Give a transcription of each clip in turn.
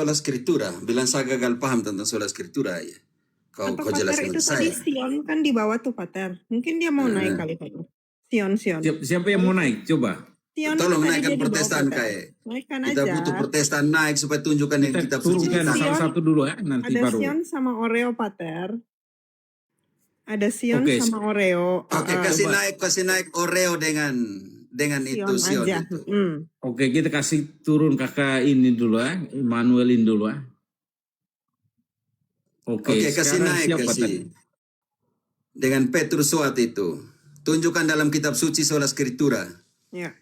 sola scriptura, bilang saya gagal paham tentang sola scriptura ya. Kau Atau Pater jelaskan itu ke tadi saya. Sion kan di bawah tuh Pater. Mungkin dia mau naik kali Pater. Sion. Siapa yang mau naik? Coba. Sion Tolong kan tadi naikkan dia di bawah Protestan Pater. kayak. Naikkan Kita aja. butuh Protestan naik supaya tunjukkan yang Kita kitab suci turunkan kita. salah satu dulu ya, nanti Ada baru. Sion sama Oreo Pater. Ada Sion Oke. sama Oreo. Oke, kasih naik Oreo dengan itu Sion aja. itu. Oke, kita kasih turun kakak ini dulu ya, Emmanuelin dulu ya. Oke, kasih sekarang naik siapa kasih. tadi? Dengan Petrus Soat itu. Tunjukkan dalam kitab suci sola scriptura. Ya.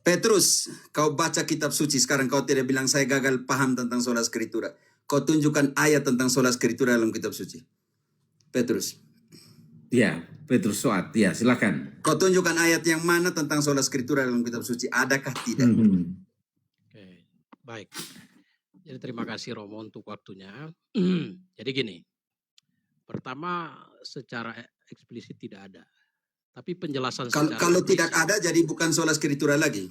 Petrus, kau baca kitab suci sekarang, kau tidak bilang saya gagal paham tentang sola scriptura. Kau tunjukkan ayat tentang sola scriptura dalam kitab suci. Petrus. Ya, Petrus Soat. Ya, silakan. Kau tunjukkan ayat yang mana tentang sola scriptura dalam kitab suci. Adakah tidak? Oke, baik. Jadi terima kasih Romo untuk waktunya. Jadi gini, pertama secara eksplisit tidak ada. Tapi penjelasan Kalau tidak ada jadi bukan sola scriptura lagi.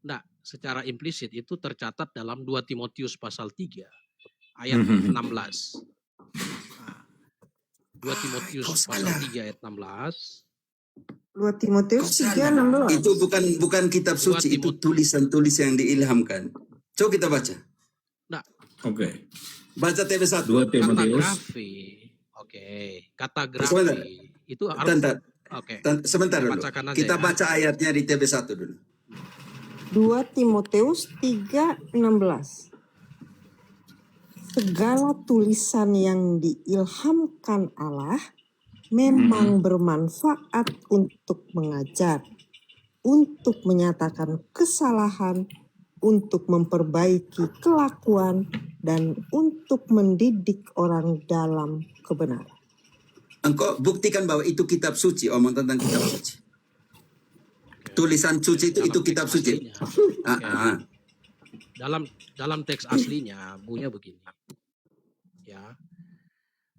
Enggak, secara implisit itu tercatat dalam 2 Timotius pasal 3 ayat 16. Nah, 2 Timotius pasal 3 ayat 16. 2 Timotius 3:16. Itu bukan kitab suci, itu tulisan-tulisan yang diilhamkan. Coba kita baca. Enggak. Oke. Baca TB1. 2 Timotius. Kata grafi. Itu harus sebentar dulu. Kita baca ayatnya di TB1 dulu. 2 Timotius 3:16. Segala tulisan yang diilhamkan Allah memang bermanfaat untuk mengajar, untuk menyatakan kesalahan, untuk memperbaiki kelakuan, dan untuk mendidik orang dalam kebenaran. Engkau buktikan bahwa itu kitab suci, omong tentang kitab suci. Tulisan suci itu kitab suci. Dalam teks aslinya bunyinya begini. Ya.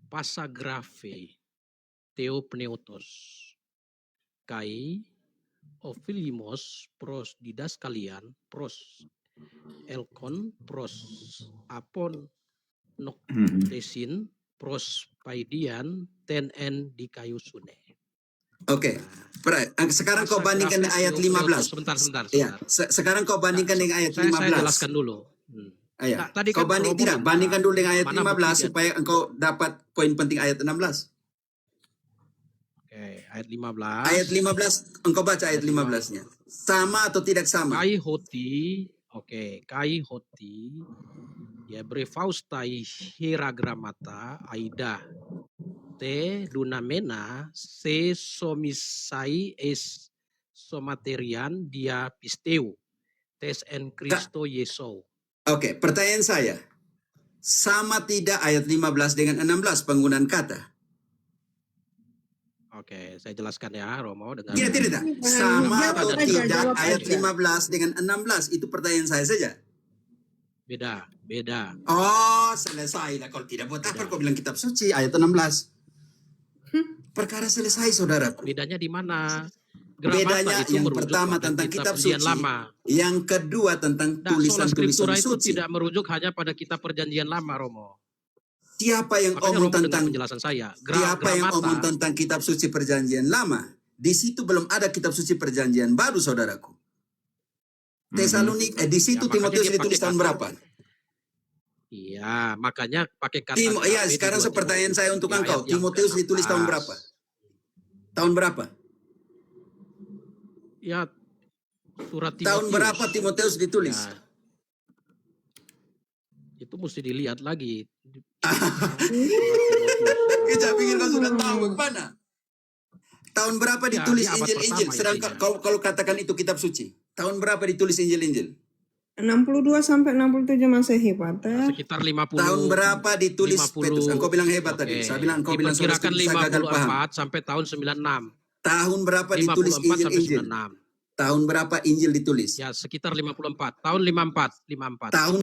Pasagrafe theopneutos kai ophilimos pros didaskalian pros elkon pros apon noktesin pros paidian tenen di kayu sune. Oke. Sekarang kau bandingkan dengan ayat 15. Sebentar. Ya, sekarang kau bandingkan dengan ayat 15. Saya jelaskan dulu. Nah, tadi kau bandingkan dulu dengan ayat 15 supaya engkau dapat poin penting ayat 16. Oke, ayat 15. Ayat 15, engkau baca ayat 15-nya. Sama atau tidak sama? Kai hoti, ya brefaustai hiragramata aida te dunamena se somisai es somaterian dia pisteu tes en Kristo Yesus. Oke, pertanyaan saya. Sama tidak ayat 15 dengan 16 penggunaan kata? Oke, saya jelaskan ya Romo. Tidak. Sama atau tidak ayat 15 dengan 16? Itu pertanyaan saya saja. Beda. Oh, selesai lah. Kalau tidak buat apa kau bilang kitab suci ayat 16? Perkara selesai, saudara. Bedanya di mana? Bedanya yang pertama tentang kitab suci, yang kedua tentang tulisan-tulisan suci. Itu tidak merujuk hanya pada kitab perjanjian lama, Romo. Siapa yang omong tentang penjelasan saya? Siapa yang omong tentang kitab suci perjanjian lama? Di situ belum ada kitab suci perjanjian baru, saudaraku. Tesalonik, di situ Timotius ditulis tahun berapa? Iya, makanya pakai kata. Sekarang pertanyaan saya untuk engkau. Timotius ditulis tahun berapa? Tahun berapa? Ya, surat Timotius. Tahun berapa Timotius ditulis? Ya, itu mesti dilihat lagi. Kita pikir kau sudah tahu mana? Tahun berapa ditulis Injil-Injil? Sedangkan kalau katakan itu kitab suci. Tahun berapa ditulis Injil-Injil? 62 sampai 67 Masehi, Pater. Sekitar 50. Tahun berapa ditulis Petrus? Engkau bilang hebat tadi. Saya bilang engkau bilang saya gagal paham. Sampai tahun 96. Tahun berapa ditulis Injil-Injil? Tahun berapa Injil ditulis? Ya, sekitar 54. Tahun 54. Tahun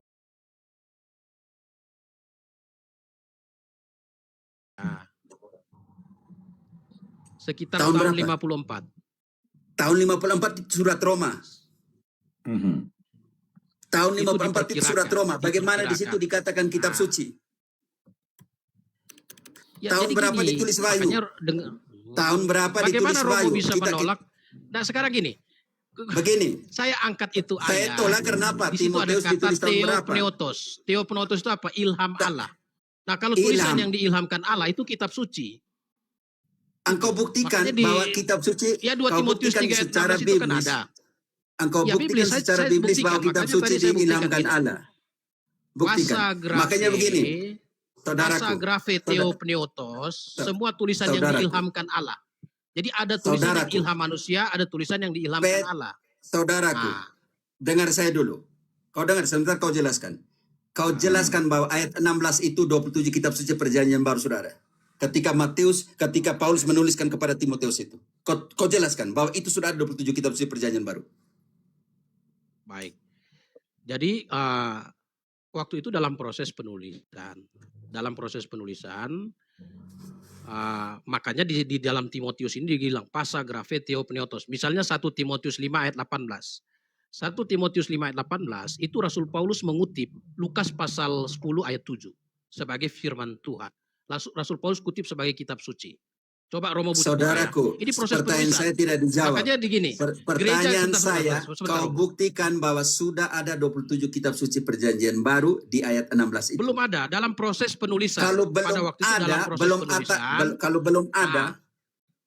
sekitar tahun 54. Tahun 54 surat Roma. Tahun Itu 54 itu surat Roma. Bagaimana di situ dikatakan kitab Nah. suci? Ya, Tahun jadi berapa gini, ditulis Wahyu? makanya Tahun berapa bagaimana ditulis Romo Wahyu? bisa Kita- menolak? Nah sekarang gini, Begini, saya angkat itu saya ayat. tolak karena apa? Di situ ada Timotius kata ditulis tahun berapa? Theopneustos. Theopneustos itu apa? Ilham Allah. Nah kalau tulisan Ilham. yang diilhamkan Allah itu kitab suci. Engkau buktikan Makanya di- bahwa kitab suci, Ya 2 kau Timotius buktikan 3 ayat secara 16 itu kan biblis. ada. Engkau Ya, buktikan biblis. secara Saya biblis bahwa buktikan. kitab Makanya suci tadi saya buktikan diilhamkan gini. Allah. Buktikan. Pasagrafe, Makanya begini, saudaraku. Pasagrafe Theopneustos, semua tulisan yang Saudaraku. diilhamkan Allah. Jadi ada tulisan yang Saudaraku. ilham manusia, ada tulisan yang diilhamkan Allah. Saudaraku, Nah, dengar saya dulu. Kau dengar, sebentar kau jelaskan. Kau jelaskan bahwa ayat 16 itu 27 kitab suci perjanjian baru, saudara. Ketika Paulus menuliskan kepada Timotius itu. Kau jelaskan bahwa itu sudah ada 27 kitab suci perjanjian baru. baik. Jadi waktu itu dalam proses penulisan, makanya di dalam Timotius ini dibilang Pasagrafe Theopneustos. Misalnya 1 Timotius 5 ayat 18. 1 Timotius 5 ayat 18 itu Rasul Paulus mengutip Lukas pasal 10 ayat 7 sebagai firman Tuhan. Rasul Paulus kutip sebagai kitab suci. Coba Romo buka. Saudaraku, Ini proses pertanyaan penulisan. saya tidak dijawab. Makanya begini. Pertanyaan saya, sebentar, kau buktikan bahwa sudah ada 27 kitab suci perjanjian baru di ayat 16 itu. Belum ada dalam proses penulisan. Kalau Pada belum waktu itu dalam ada, proses belum penulisan,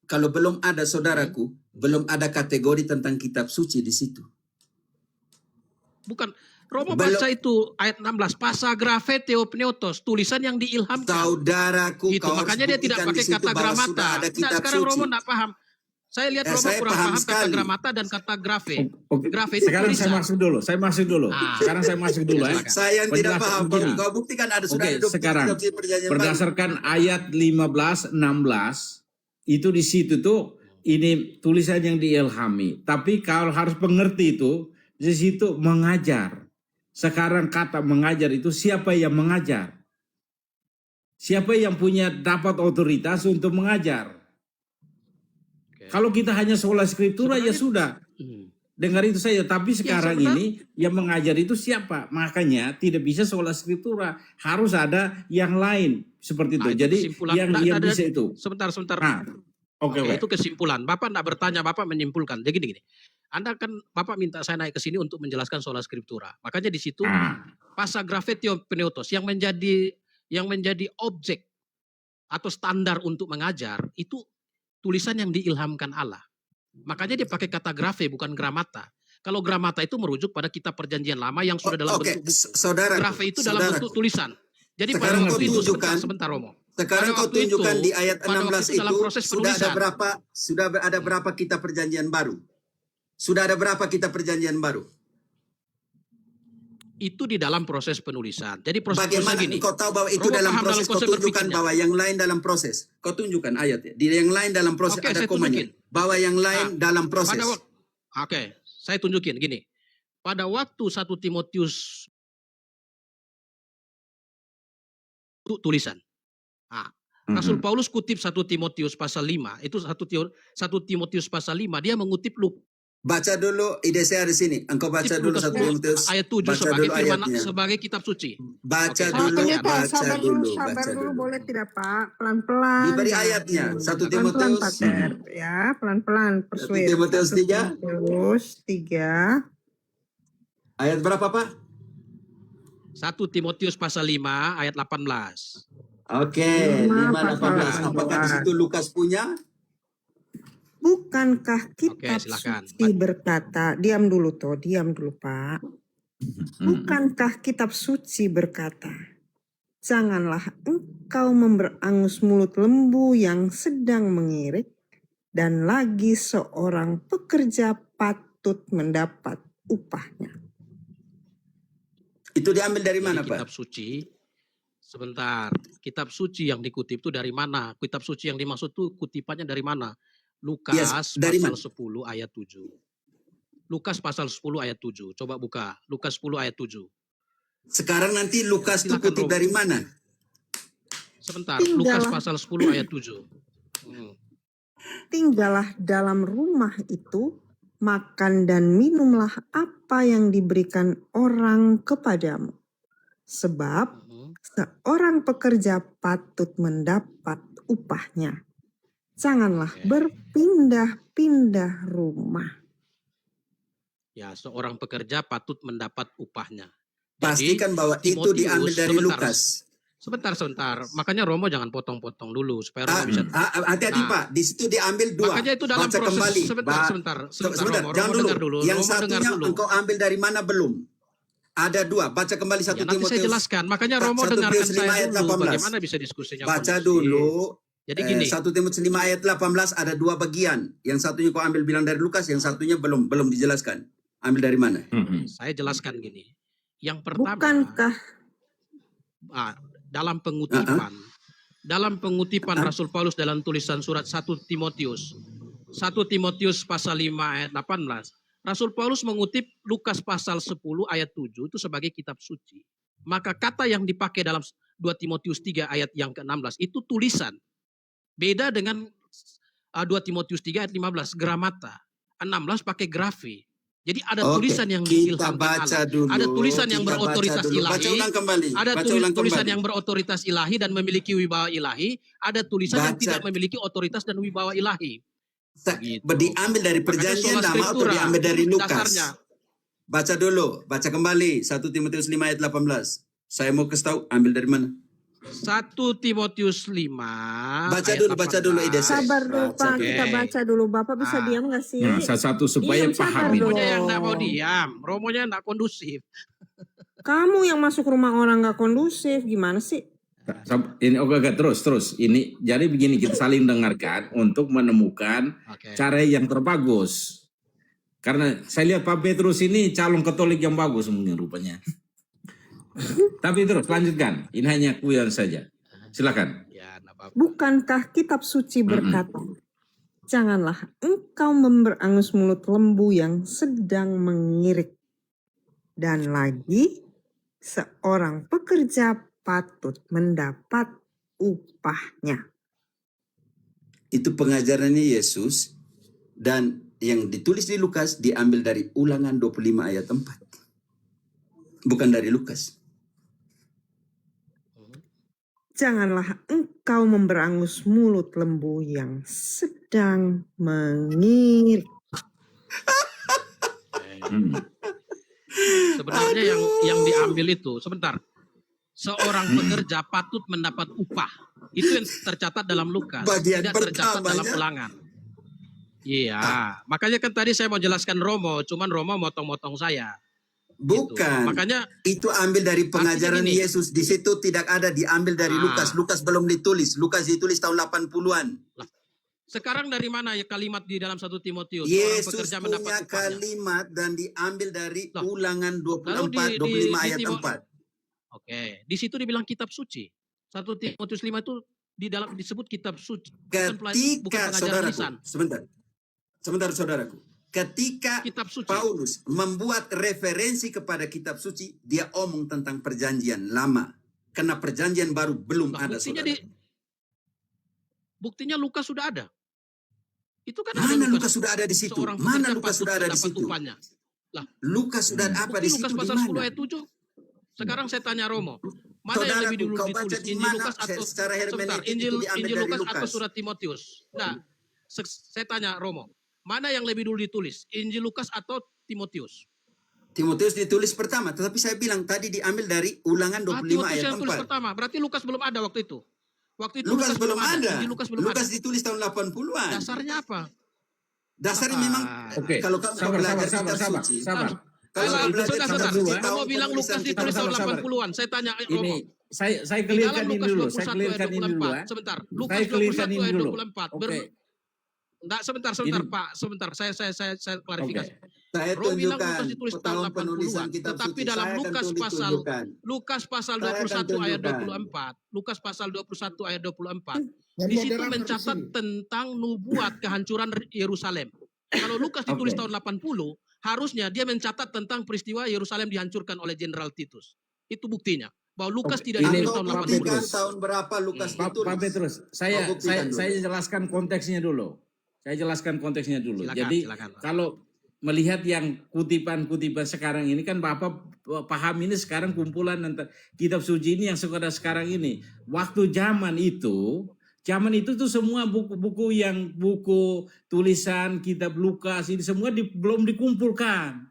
kalau belum ada saudaraku, belum ada kategori tentang kitab suci di situ. bukan Romo Belum- baca itu ayat 16 Pasagrafe Theopneustos, tulisan yang diilhamkan. Saudaraku, Gitu. kau Makanya harus dia tidak buktikan pakai di situ kata bahwa gramata. sudah ada Nah, kitab sekarang suci. Romo tidak paham. Saya lihat Romo saya kurang paham paham kata sekali. gramata dan kata grafe. Oke. Grafe itu Sekarang saya tulisan. masuk dulu. Ah. Sekarang saya masuk dulu ya. Silakan. Saya yang tidak Penjelasan paham. begini. Kau buktikan ada sudah Oke, ada 27 sekarang kitab suci perjanjian baru. berdasarkan ayat 15-16 itu di situ tuh ini tulisan yang diilhami. Tapi kalau harus pengerti itu di situ mengajar. Sekarang kata mengajar itu siapa yang mengajar? Siapa yang punya dapat otoritas untuk mengajar? Oke. Kalau kita hanya sola scriptura ya Sebenarnya- sudah. Hmm. Dengar itu saja, tapi sekarang sebenarnya- ini yang mengajar itu siapa? Makanya tidak bisa sola scriptura, harus ada yang lain seperti itu. Nah, itu Jadi kesimpulan. yang Nah, bisa itu. Sebentar. Nah, oke. Itu kesimpulan. Bapak tidak bertanya, Bapak menyimpulkan. Jadi gini. Anda kan Bapak minta saya naik ke sini untuk menjelaskan sola scriptura. Makanya di situ Pasagrafe Theopneustos yang menjadi objek atau standar untuk mengajar itu tulisan yang diilhamkan Allah. Makanya dia pakai kata grafe bukan gramata. Kalau gramata itu merujuk pada kitab perjanjian lama yang sudah dalam Oke, bentuk buku. saudaraku. Grafe itu dalam saudaraku. bentuk tulisan. Jadi pada Sekarang waktu kau itu tunjukkan. sebentar Romo. Sekarang Pada kau waktu tunjukkan itu- di ayat pada waktu 16 itu dalam itu proses sudah ada penulisan. berapa kitab perjanjian baru? Sudah ada berapa kitab perjanjian baru? Itu di dalam proses penulisan. Jadi proses Bagaimana gini. kau tahu bahwa itu Romo dalam paham proses? dalam Kau konsep tunjukkan berpikirnya. bahwa yang lain dalam proses. Kau tunjukkan ayatnya. Di yang lain dalam proses Oke, ada saya komanya. tunjukin. Bahwa yang lain dalam proses. Oke, saya tunjukin gini. Pada waktu 1 Timotius itu tulisan. Nah, Rasul Paulus kutip 1 Timotius pasal 5. Itu 1 Timotius pasal 5. Dia mengutip Baca dulu ide saya di sini. Engkau baca dulu Lukas 1 Timotius. ayat 7 Baca sebagai dulu firman ayatnya. sebagai kitab suci. Baca Oke, dulu, Pendeta, baca sabar dulu, sabar baca dulu, dulu. boleh tidak Pak? Pelan-pelan. Diberi ya. ayatnya. 1 Pelan-pelan Timotius. Pater, ya pelan-pelan. 1 Persuade. Timotius 3. Timotius 3. Ayat berapa, Pak? 1 Timotius pasal 5 ayat 18. Oke, 5:18. pasal Apakah di situ Lukas punya? Bukankah kitab silakan. suci berkata, diam dulu Pak. Bukankah kitab suci berkata, janganlah engkau memberangus mulut lembu yang sedang mengirik, dan lagi seorang pekerja patut mendapat upahnya. Itu diambil dari mana, Jadi Pak? kitab suci. Sebentar, kitab suci yang dikutip itu dari mana? Kitab suci yang dimaksud itu kutipannya dari mana? Lukas Yes, dari pasal mana? 10 ayat 7. Lukas pasal 10 ayat 7. Coba buka. Lukas 10 ayat 7. Sekarang nanti Lukas itu Silakan, kutip Romo. dari mana? Sebentar, Tinggallah. Lukas pasal 10 ayat 7. Tinggallah dalam rumah itu makan dan minumlah apa yang diberikan orang kepadamu. Sebab seorang pekerja patut mendapat upahnya. Janganlah Oke. berpindah-pindah rumah. Ya, seorang pekerja patut mendapat upahnya. Jadi, Pastikan bahwa itu Timotius, diambil dari sebentar. Lukas. Sebentar. Makanya Romo jangan potong-potong dulu supaya Romo bisa. Hati-hati Nah, Pak, di situ diambil dua. Makanya itu dalam Baca proses. kembali. Sebentar, Sebentar, Romo, jangan Romo dulu. dengar dulu. Yang Romo dengar satunya dulu. engkau ambil dari mana belum? Ada dua. Baca kembali Ya, 1 nanti saya Timotius. jelaskan. Makanya 1 Romo Timotius dengarkan 5 saya ayat dulu 18. bagaimana bisa diskusinya Baca kondusif. dulu. Jadi gini. 1 Timotius 5 ayat 18 ada dua bagian. Yang satunya kau ambil bilang dari Lukas, yang satunya belum dijelaskan. Ambil dari mana? Saya jelaskan gini. Yang pertama, Bukankah dalam pengutipan Rasul Paulus dalam tulisan surat 1 Timotius pasal 5 ayat 18, Rasul Paulus mengutip Lukas pasal 10 ayat 7 itu sebagai kitab suci. Maka kata yang dipakai dalam 2 Timotius 3 ayat yang ke-16 itu tulisan. Beda dengan 2 Timotius 3 ayat 15, gramata. 16 pakai grafi. Jadi ada tulisan yang kita diilhamkan baca Allah. dulu. Ada tulisan yang Kita berotoritas baca dulu. ilahi. Baca ulang kembali. Ada Baca ulang tulisan kembali. yang berotoritas ilahi dan memiliki wibawa ilahi. Ada tulisan yang Baca. tidak memiliki otoritas dan wibawa ilahi. Gitu. Diambil dari perjanjian Makanya sola lama atau scriptura, diambil dari itu Lukas? dasarnya. Baca dulu. Baca kembali. 1 Timotius 5 ayat 18. Saya mau kasih tahu ambil dari mana? 1 Timotius 5 Baca ayat dulu, baca dulu, 18. Ide. sabar dulu Baca Pak, dulu. kita baca dulu. Bapak bisa diam gak sih? Nah, satu supaya Diam, sabar paham ini. dong. Romonya yang tidak mau diam. Romonya tidak kondusif. Kamu yang masuk rumah orang gak kondusif, gimana sih? Ini oke, terus. Ini jadi begini, kita saling dengarkan untuk menemukan Oke. cara yang terbagus. Karena saya lihat Pak Petrus ini calon Katolik yang bagus mungkin rupanya. Tapi terus lanjutkan. Ini hanya kuyan saja. Silakan. Ya, enggak apa-apa. Bukankah kitab suci berkata, janganlah engkau memberangus mulut lembu yang sedang mengirik. Dan lagi, seorang pekerja patut mendapat upahnya. Itu pengajarannya Yesus. Dan yang ditulis di Lukas diambil dari Ulangan 25 ayat 4. Bukan dari Lukas. Janganlah engkau memberangus mulut lembu yang sedang mengirik. Sebenarnya yang diambil itu, sebentar. Seorang pekerja patut mendapat upah. Itu yang tercatat dalam Lukas, Bagian tidak tercatat dalam pertamanya. Ulangan. Iya, makanya kan tadi saya mau jelaskan Romo, cuman Romo motong-motong saya. Gitu. Bukan. Makanya Itu ambil dari pengajaran Artinya gini. Yesus. Di situ tidak ada diambil dari Lukas. Lukas belum ditulis. Lukas ditulis tahun 80-an. sekarang dari mana ya kalimat di dalam 1 Timotius? Seorang Yesus pekerja punya mendapat upahnya. kalimat dan diambil dari Loh. Ulangan Lalu 24, 25 ayat 4. Oke, di situ dibilang kitab suci. 1 Timotius 5 itu di dalam disebut kitab suci. Bukan Ketika pengajaran saudaraku, lisan. sebentar saudaraku. Ketika Kitab suci. Paulus membuat referensi kepada kitab suci, dia omong tentang perjanjian lama. Karena perjanjian baru belum Nah, ada, buktinya saudara. buktinya Lukas sudah ada. Itu kan Mana ada Lukas sudah ada di situ? seorang Mana pekerja Lukas patut sudah ada di mendapat situ? upahnya. Lukas sudah apa Bukti di situ? Lukas Di pasal 10 mana? ayat 7. Sekarang saya tanya Romo, mana yang Saudaraku, lebih dulu kau ditulis? baca di Injil mana? Lukas atau Secara sebentar, hermeneutik itu Injil diambil dari Lukas atau Lukas. surat Timotius? Nah, saya tanya Romo, mana yang lebih dulu ditulis? Injil Lukas atau Timotius? Timotius ditulis pertama, tetapi saya bilang tadi diambil dari Ulangan 25 Timotius ayat yang tulis 4. pertama, berarti Lukas belum ada waktu itu. Waktu itu Lukas belum ada. Injil Lukas belum Lukas ada. ditulis tahun 80-an. Dasarnya apa? Dasarnya memang Oke, kalau kamu sabar. belajar kitab suci. Kalau Kalau kamu belajar sebentar, kitab sebentar. suci, Kamu tahun Romo bilang Lukas penulisan kitab ditulis tahun sabar. 80-an. Saya tanya Ini Romo. saya Di clearkan dalam ini Lukas dulu. 21 Saya ayat clearkan ini dulu 24. ya. Sebentar. Saya Lukas clearkan 21 ini ayat dulu. 24. Oke. Enggak, sebentar Ini- Pak. Sebentar. Saya klarifikasi. saya Romo bilang Lukas tunjukkan ditulis tahun tahun penulisan 80-an. kitab Tetapi suci. dalam Saya akan tunjukkan. Lukas pasal Saya akan 21 ayat tunjukkan. 24. Lukas pasal 21 ayat 24. Di situ mencatat tentang nubuat kehancuran Yerusalem. Kalau Lukas ditulis Oke. tahun 80, harusnya dia mencatat tentang peristiwa Yerusalem dihancurkan oleh Jenderal Titus. Itu buktinya. Bahwa Lukas Oke, tidak ini ditulis Atau tahun Pak 80. buktikan Petrus. tahun berapa Lukas Pak ditulis. Petrus, saya buktikan dulu. jelaskan konteksnya dulu. Saya jelaskan konteksnya dulu. Silakan, Jadi silakan, Pak. kalau melihat yang kutipan-kutipan sekarang ini kan Bapak paham ini sekarang kumpulan kitab suci ini yang sekarang ini. Waktu zaman itu tuh semua buku tulisan kitab Lukas ini semua belum dikumpulkan.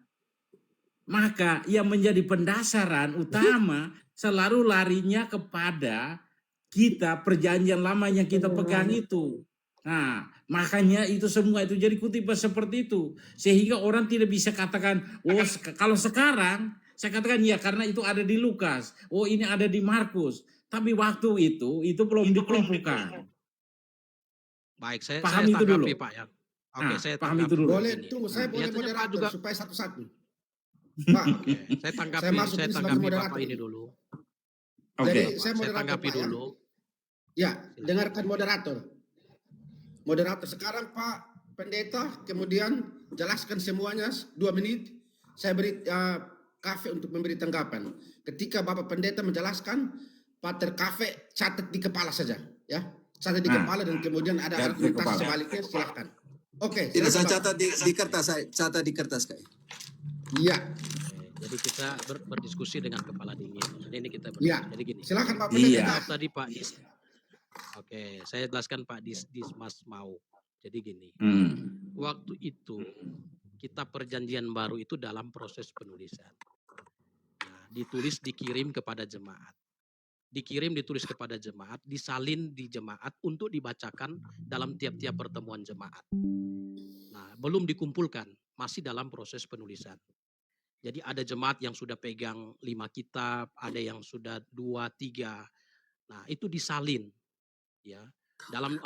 Maka yang menjadi pendasaran utama selalu larinya kepada kita perjanjian lama yang kita pegang itu. Nah, makanya itu semua itu jadi kutipan seperti itu. Sehingga orang tidak bisa katakan, oh kalau sekarang saya katakan ya karena itu ada di Lukas. Oh ini ada di Markus. Tapi waktu itu belum dikumpulkan. Baik, saya Paham itu tanggapi dulu. Pak ya. Oke, Nah, saya paham tanggapi itu dulu. Boleh ini. tunggu, saya boleh Biasanya Pak moderator juga supaya satu-satu. Pak, Oke, saya tanggapi, Saya masuk saya ini sebagai tanggapi moderator. Bapak ini dulu. Oke. jadi Pak, saya saya moderator tanggapi Pak ya. dulu. Ya, dengarkan moderator. Moderator sekarang Pak Pendeta, kemudian jelaskan semuanya 2 menit. Saya beri kafe untuk memberi tanggapan. Ketika Bapak Pendeta menjelaskan, Pater Kafe catat di kepala saja, ya. Catat di Nah, kepala dan kemudian ada catat di argumentasi kepala. sebaliknya, silahkan. Oke, Tidak, saya silakan, catat di kertas, saya catat di kertas kayak. Pak. Iya, Oke, jadi kita berdiskusi dengan kepala dingin. Jadi ini kita iya. Jadi gini. Silakan Pak Iya. Pendeta. Jawab tadi Pak Dis. Oke, saya jelaskan Pak Dismas mau. Jadi gini. Waktu itu kita perjanjian baru itu dalam proses penulisan. Nah, dikirim kepada jemaat. Ditulis kepada jemaat, disalin di jemaat untuk dibacakan dalam tiap-tiap pertemuan jemaat. Nah, belum dikumpulkan, masih dalam proses penulisan. Jadi ada jemaat yang sudah pegang 5 kitab, ada yang sudah 2, 3. Nah, itu disalin. Ya, dalam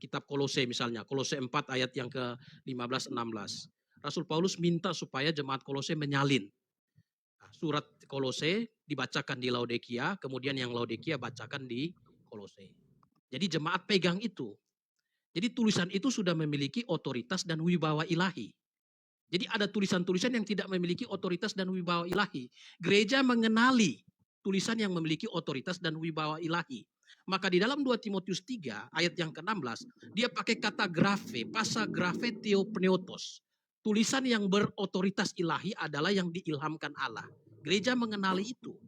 kitab Kolose misalnya, Kolose 4 ayat yang ke-15-16. Rasul Paulus minta supaya jemaat Kolose menyalin. Nah, surat Kolose dibacakan di Laodikia, kemudian yang Laodikia bacakan di Kolose. Jadi jemaat pegang itu. Jadi tulisan itu sudah memiliki otoritas dan wibawa ilahi. Jadi ada tulisan-tulisan yang tidak memiliki otoritas dan wibawa ilahi. Gereja mengenali tulisan yang memiliki otoritas dan wibawa ilahi. Maka di dalam 2 Timotius 3 ayat yang ke-16, dia pakai kata grafe, pasa grafe theopneustos. Tulisan yang berotoritas ilahi adalah yang diilhamkan Allah. Gereja mengenali itu.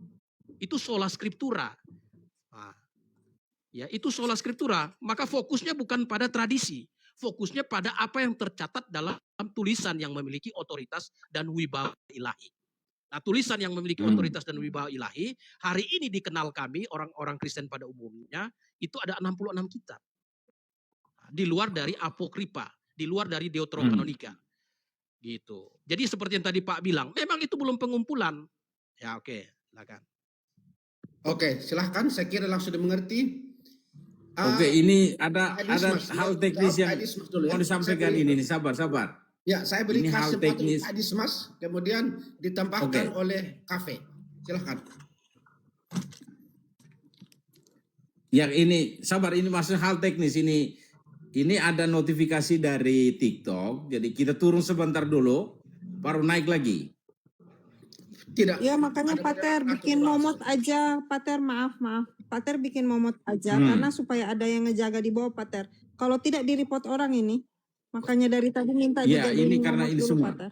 Itu sola scriptura. Nah, ya, itu sola scriptura. Maka fokusnya bukan pada tradisi. Fokusnya pada apa yang tercatat dalam tulisan yang memiliki otoritas dan wibawa ilahi. Nah, tulisan yang memiliki otoritas dan wibawa ilahi, hari ini dikenal kami, orang-orang Kristen pada umumnya, itu ada 66 kitab. Di luar dari Apokripa, di luar dari Deuterokanonika. Gitu. Jadi seperti yang tadi Pak bilang, memang itu belum pengumpulan. Ya oke, silakan. Oke, silahkan. Saya kira langsung dimengerti. Oke, ini ada Dismas, hal jawab teknis yang Dismas dulu ya. mau disampaikan Saya beri- ini. Sabar. Ya, saya beri Ini hal kesempatan teknis. Pak Dismas, kemudian ditambahkan Oke. oleh Kafe. Silahkan. Yang ini sabar, ini maksudnya hal teknis ini. Ini ada notifikasi dari TikTok. Jadi kita turun sebentar dulu, baru naik lagi. Tidak. Ya makanya Ada Pater moderator bikin langsung. momot aja, Pater maaf. Pater bikin momot aja karena supaya ada yang ngejaga di bawah Pater. Kalau tidak di report orang ini, makanya dari tadi minta Ya, juga ini di karena momot ini dulu semua. Pater.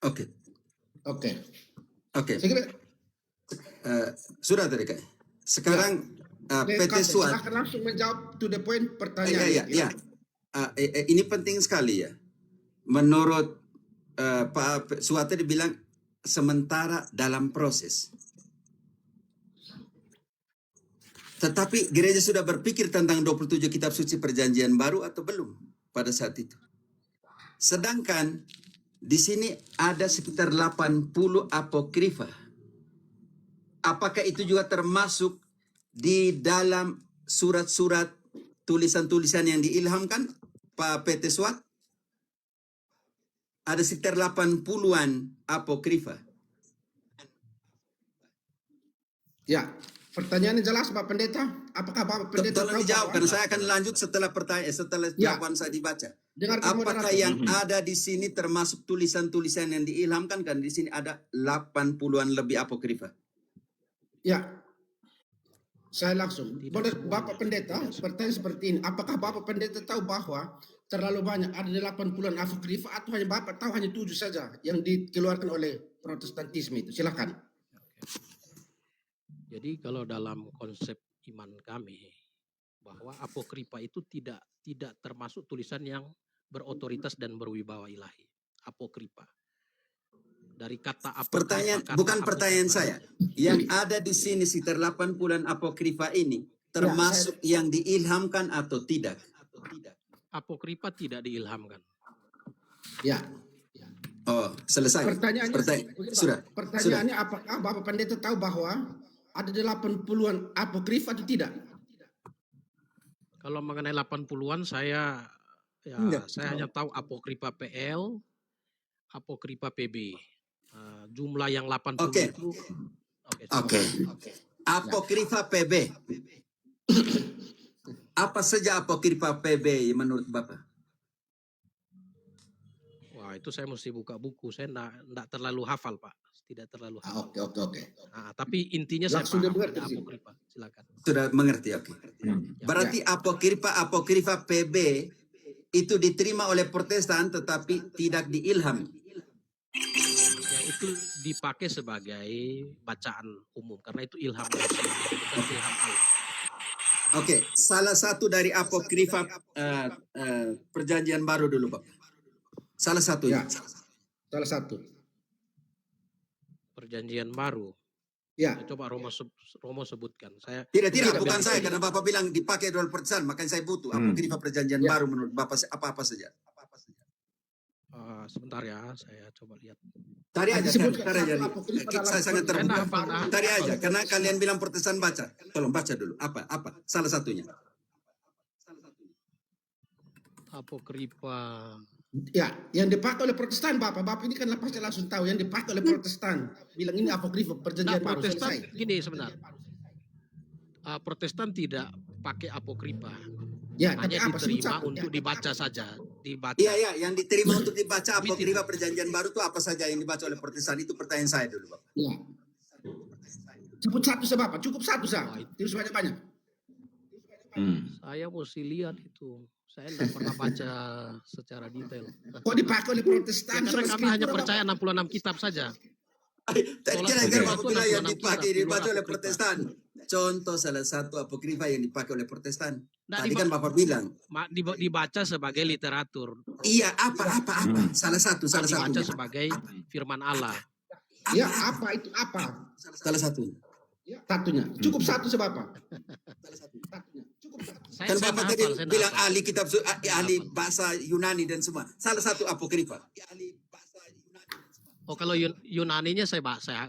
Oke. Oke. Saya kira Sudah tadi kayak. Sekarang PT Kafe, Suat. silahkan langsung menjawab to the point pertanyaan. Ya. Ini penting sekali ya. Menurut Pak Suat tadi bilang sementara dalam proses. Tetapi gereja sudah berpikir tentang 27 kitab suci perjanjian baru atau belum pada saat itu. Sedangkan di sini ada sekitar 80 apokrifa. Apakah itu juga termasuk di dalam surat-surat tulisan-tulisan yang diilhamkan Pak PT Suat? Ada sekitar 80-an apokrifa. Ya, pertanyaannya jelas Pak Pendeta. Apakah Bapak Pendeta Tolong tahu dijawab bahwa- karena saya akan lanjut setelah setelah Ya. jawaban saya dibaca. Dengarkan Apakah moderator. yang ada di sini termasuk tulisan-tulisan yang diilhamkan? Kan di sini ada 80-an lebih apokrifa. Ya, saya langsung. Bapak Pendeta, pertanyaan seperti ini. Apakah Bapak Pendeta tahu bahwa terlalu banyak. Ada 80-an apokrifa atau hanya Bapak tahu hanya 7 saja yang dikeluarkan oleh Protestantisme itu? Silakan. Jadi kalau dalam konsep iman kami bahwa apokrifa itu tidak termasuk tulisan yang berotoritas dan berwibawa ilahi. Apokrifa. Dari kata apokrifa. Pertanyaan, bukan pertanyaan saya. Yang ada di sini sekitar 80-an apokrifa ini termasuk yang diilhamkan atau tidak? Apokrifa tidak diilhamkan. Ya. Oh, selesai. Sudah. Pertanyaannya apakah Bapak Pendeta tahu bahwa ada 80-an apokrifa atau tidak? Kalau mengenai 80-an saya hanya tahu apokrifa PL, apokrifa PB. Jumlah yang 80 Oke. itu. Oke. Apokrifa PB. Apa saja apokrifa PB menurut Bapak? Wah, itu saya mesti buka buku. Saya enggak terlalu hafal, Pak. Tidak terlalu hafal. Oke. Nah, tapi intinya saya Langsung paham dia ada mengerti. apokrifa. Silakan. Sudah mengerti, oke. Berarti apokrifa PB itu diterima oleh Protestan tetapi tidak diilham. Yang itu dipakai sebagai bacaan umum karena itu ilham manusia, bukan ilham Allah. Oke, salah satu dari apokrifa Perjanjian Baru dulu, Pak. Salah satunya. Ya. Salah satu. Perjanjian Baru. Ya. Coba Romo sebutkan. Saya Tidak, bukan saya karena Bapak bilang dipakai oleh Protestan, makanya saya butuh apokrifa Perjanjian Baru menurut Bapak apa-apa saja. sebentar ya, saya coba lihat. Tadi aja, Disebutkan tadi aja. satu apokrifa dalam Saya sangat Perjanjian terbuka. Baru. Tadi aja, karena kalian bilang Protestan baca. Tolong baca dulu. Apa? Salah satunya. Apokrifa. Ya, yang dipakai oleh Protestan, Bapak ini kan pasti langsung tahu yang dipakai oleh Protestan. Bilang ini apokrifa Perjanjian Baru Protestan selesai. gini sebentar. Protestan tidak pakai apokrifa. Ya, tapi Hanya apa diterima satu? untuk dibaca saja, dibaca. Iya, yang diterima untuk dibaca apokrifa Perjanjian Baru itu apa saja yang dibaca oleh Protestan? Itu pertanyaan saya dulu, Bapak. Ya. Sebut satu saja, Bapak. Cukup satu saja. Terus banyak-banyak. Saya mesti lihat itu. Saya tidak pernah baca secara detail. Kok dipakai oleh Protestan? Karena kami hanya percaya 66 kitab saja. Kira-kira Bapak bilang yang 66 dipakai kitab, dibaca oleh apokrifa. Protestan. Contoh salah satu apokrifa yang dipakai oleh Protestan. Nah, Tadi kan Bapak bilang. Dibaca sebagai literatur. Iya, apa? Salah satu. Dibaca sebagai firman Allah. Ya, apa itu apa? Salah satu. Satunya. Cukup satu saja, Bapak. Satunya. Cukup satu. Kan Bapak tadi hafal, saya bilang hafal. ahli kitab ahli bahasa Yunani dan semua. Salah satu apokrifa. Oh, kalau Yunaninya saya baca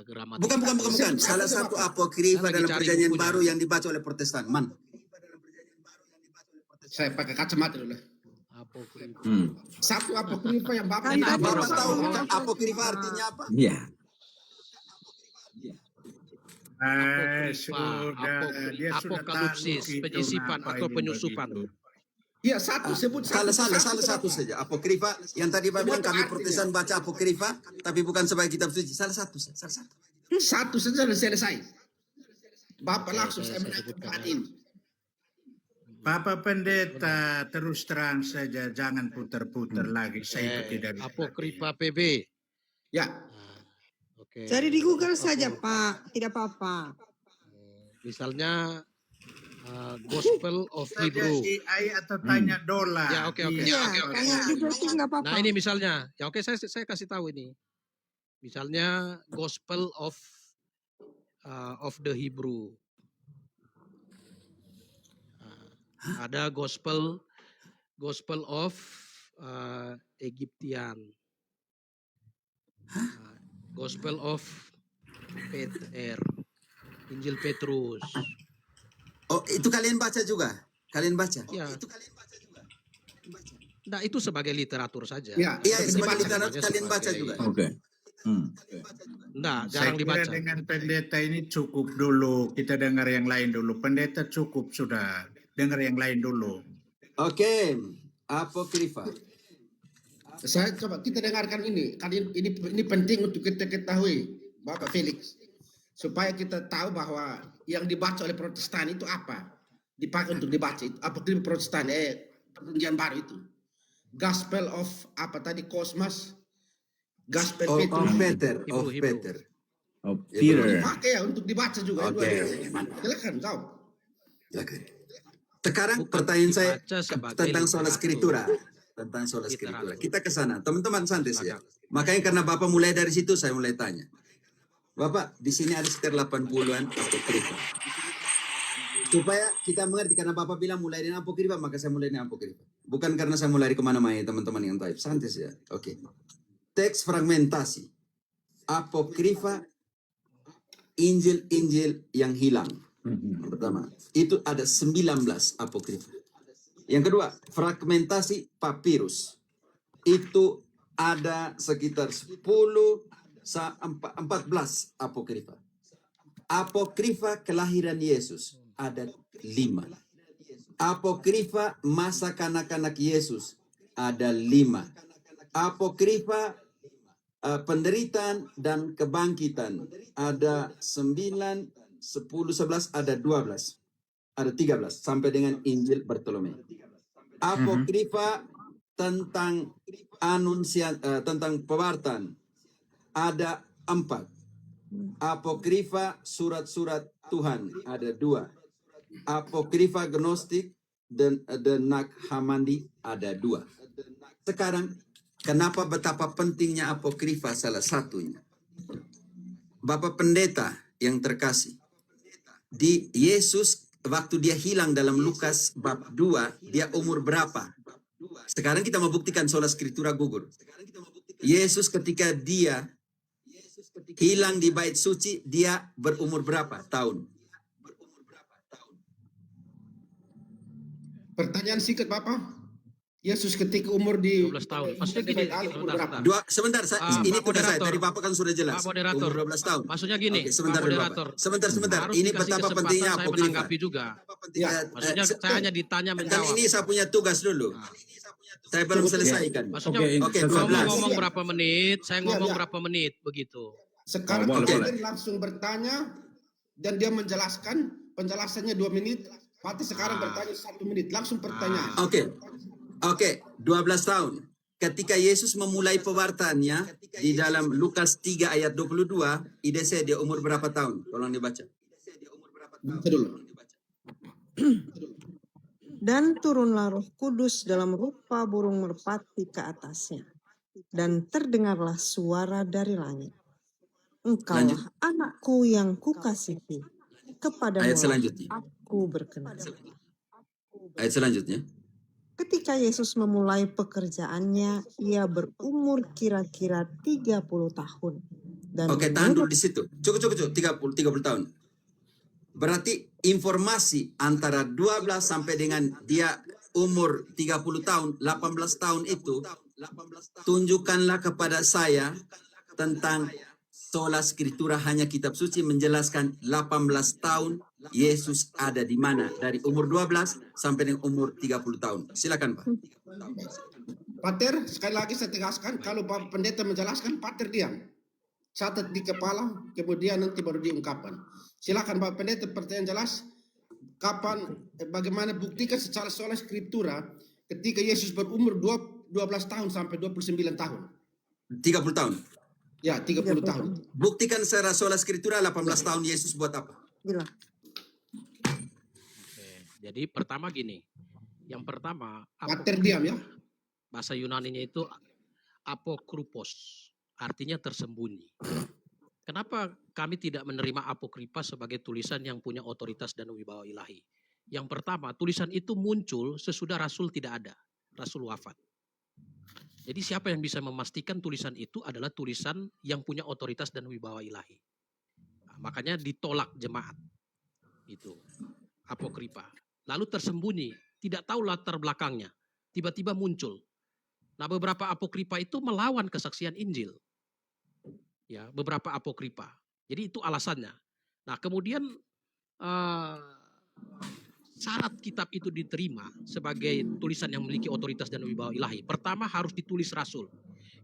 gramatika. Bukan. Salah satu apokrifa Saya lagi dalam cari Perjanjian bukunya. Baru yang dibaca oleh Protestan. Saya pakai kacamata dulu. Apokrifa. Satu apokrifa yang Bapak Kan ini tadi Bapak Bapak tahu bilang apokrifa artinya apa? Iya. Dia sudah Apokalipsis, tahu itu penyisipan ngapain atau penyusupan. begitu. Iya, satu sebut satu. Salah satu saja. Apokrifa yang tadi Bapak bilang kami Protestan baca apokrifa tapi bukan sebagai kitab suci. Salah satu. Satu saja dan selesai. Bapak langsung saya sebutkan menangkap ya. ini. Bapak Pendeta, terus terang saja, jangan putar-putar lagi. Saya itu tidak bisa. Apokrifa PB. Ya, Oke. Cari di Google saja, Pak. Tidak apa-apa. Misalnya Gospel of Saja Hebrew. si AI atau tanya dolar. Ya, oke. Iya, tanya Google sih nggak apa-apa. Nah, ini misalnya. Ya oke, saya kasih tahu ini. Misalnya Gospel of the Hebrew. Ada Gospel of Egyptian. Gospel of Peter. Injil Petrus. Oh, itu kalian baca juga? Kalian baca? Ya. Itu kalian baca juga? Nah, itu sebagai literatur saja. ya. Iya, Tapi sebagai dibaca literatur sebagai- kalian baca juga. Oke. Enggak, Saya jarang kira dibaca. dengan pendeta ini cukup dulu. Kita dengar yang lain dulu. Pendeta cukup sudah. Dengar yang lain dulu. Oke, apokrifa. Saya coba kita dengarkan ini. Kalian ini penting untuk kita ketahui, Bapak Felix, supaya kita tahu bahwa yang dibaca oleh Protestan itu apa, dipakai untuk dibaca. Apokrifa Protestan, perjanjian baru itu. Gospel of apa tadi, Cosmas, Gospel Of Petrus. Peter, of Hebrew. Peter. Oh, Ya, Peter. Dipakai ya untuk dibaca juga. Oke. Silakan kau. Oke. Sekarang Bukan pertanyaan saya dibaca sebagai tentang soal literatur. skriptura. Tentang soal Literatur. skriptura. Kita ke sana. Teman-teman santai ya. Silakan. Makanya karena Bapak mulai dari situ, saya mulai tanya. Bapak, di sini ada sekitar 80-an apokrifa. Supaya kita mengerti, karena Bapak bilang mulai dengan apokrifa, maka saya mulai dengan apokrifa. Bukan karena saya mulai kemana-mana ya teman-teman yang taib. Santai ya. Oke. Teks fragmentasi. Apokrifa, Injil-Injil yang hilang. Yang pertama, itu ada 19 apokrifa. Yang kedua, fragmentasi papirus. Itu ada sekitar 14 apokrifa. Apokrifa kelahiran Yesus ada 5. Apokrifa masa kanak-kanak Yesus ada 5. Apokrifa penderitaan dan kebangkitan ada 9, 10, 11, ada 12. Ada 13 sampai dengan Injil Bartolomei. Apokrifa tentang tentang pewartaan ada 4. Apokrifa surat-surat Tuhan ada 2. Apokrifa gnostik dan Nag-Hammadi ada 2. Sekarang kenapa betapa pentingnya apokrifa salah satunya? Bapak Pendeta yang terkasih, di Yesus waktu dia hilang dalam Lukas bab 2, dia umur berapa? Sekarang kita mau buktikan sola skriptura gugur. Yesus ketika dia hilang di bait suci, dia berumur berapa tahun? Pertanyaan singkat Bapak. Yesus ketika umur di 12 tahun. Maksudnya gini, umur berapa? Sebentar, ini Pak tugas saya. moderator. Tadi Bapak kan sudah jelas. Pak moderator. Umur 12 tahun. Maksudnya gini, Oke, sebentar Pak dulu, moderator. Bapak. Sebentar. Harus Ini dikasih betapa kesempatan pentingnya saya apokrifa. menanggapi juga. Ya, Maksudnya saya hanya ditanya kan menjawab. ini saya punya tugas dulu. Saya belum selesaikan. Maksudnya Oke, kamu 12. ngomong berapa menit, saya ngomong Ya. berapa menit, begitu. Sekarang Oh, boleh, Pak boleh. langsung bertanya dan dia menjelaskan, penjelasannya 2 menit. Pati sekarang bertanya 1 menit, langsung pertanyaan. Oke, 12 tahun. Ketika Yesus memulai pewartaannya di dalam Lukas 3 ayat 22, ide saya dia umur berapa tahun? Tolong dibaca. Baca dulu. Dan turunlah Roh Kudus dalam rupa burung merpati ke atasnya. Dan terdengarlah suara dari langit. Lanjut. Engkaulah anakku yang kukasihi. Kepadamu Ayat selanjutnya. aku berkenan. Ayat selanjutnya. Ketika Yesus memulai pekerjaannya, ia berumur kira-kira 30 tahun. Dan Oke, tahan dulu di situ. Cukup. 30 tahun. Berarti informasi antara 12 sampai dengan dia umur 30 tahun, 18 tahun itu, tunjukkanlah kepada saya tentang sola skriptura, hanya kitab suci menjelaskan 18 tahun Yesus ada di mana. Dari umur 12 sampai dengan umur 30 tahun. Silakan Pak. Pater, sekali lagi saya tegaskan, kalau Bapak Pendeta menjelaskan, Pater diam. Catat di kepala, kemudian nanti baru diungkapkan. Silakan Bapak Pendeta, pertanyaan jelas. Bagaimana buktikan secara sola skriptura ketika Yesus berumur 12 tahun sampai 29 tahun? 30 tahun. Ya, 30 tahun. Buktikan secara sola skriptura 18 tahun Yesus buat apa? bilang, Oke, jadi pertama gini. Yang pertama, Pater diam ya. bahasa Yunaninya itu apokrupos, artinya tersembunyi. Kenapa kami tidak menerima apokripa sebagai tulisan yang punya otoritas dan wibawa ilahi? Yang pertama, tulisan itu muncul sesudah Rasul tidak ada, Rasul wafat. Jadi siapa yang bisa memastikan tulisan itu adalah tulisan yang punya otoritas dan wibawa ilahi? Nah, makanya ditolak jemaat. Itu apokripa. Lalu tersembunyi, tidak tahu latar belakangnya. Tiba-tiba muncul. Nah, beberapa apokripa itu melawan kesaksian Injil. Ya, beberapa apokripa. Jadi itu alasannya. Nah, kemudian syarat kitab itu diterima sebagai tulisan yang memiliki otoritas dan wibawa ilahi. Pertama harus ditulis Rasul.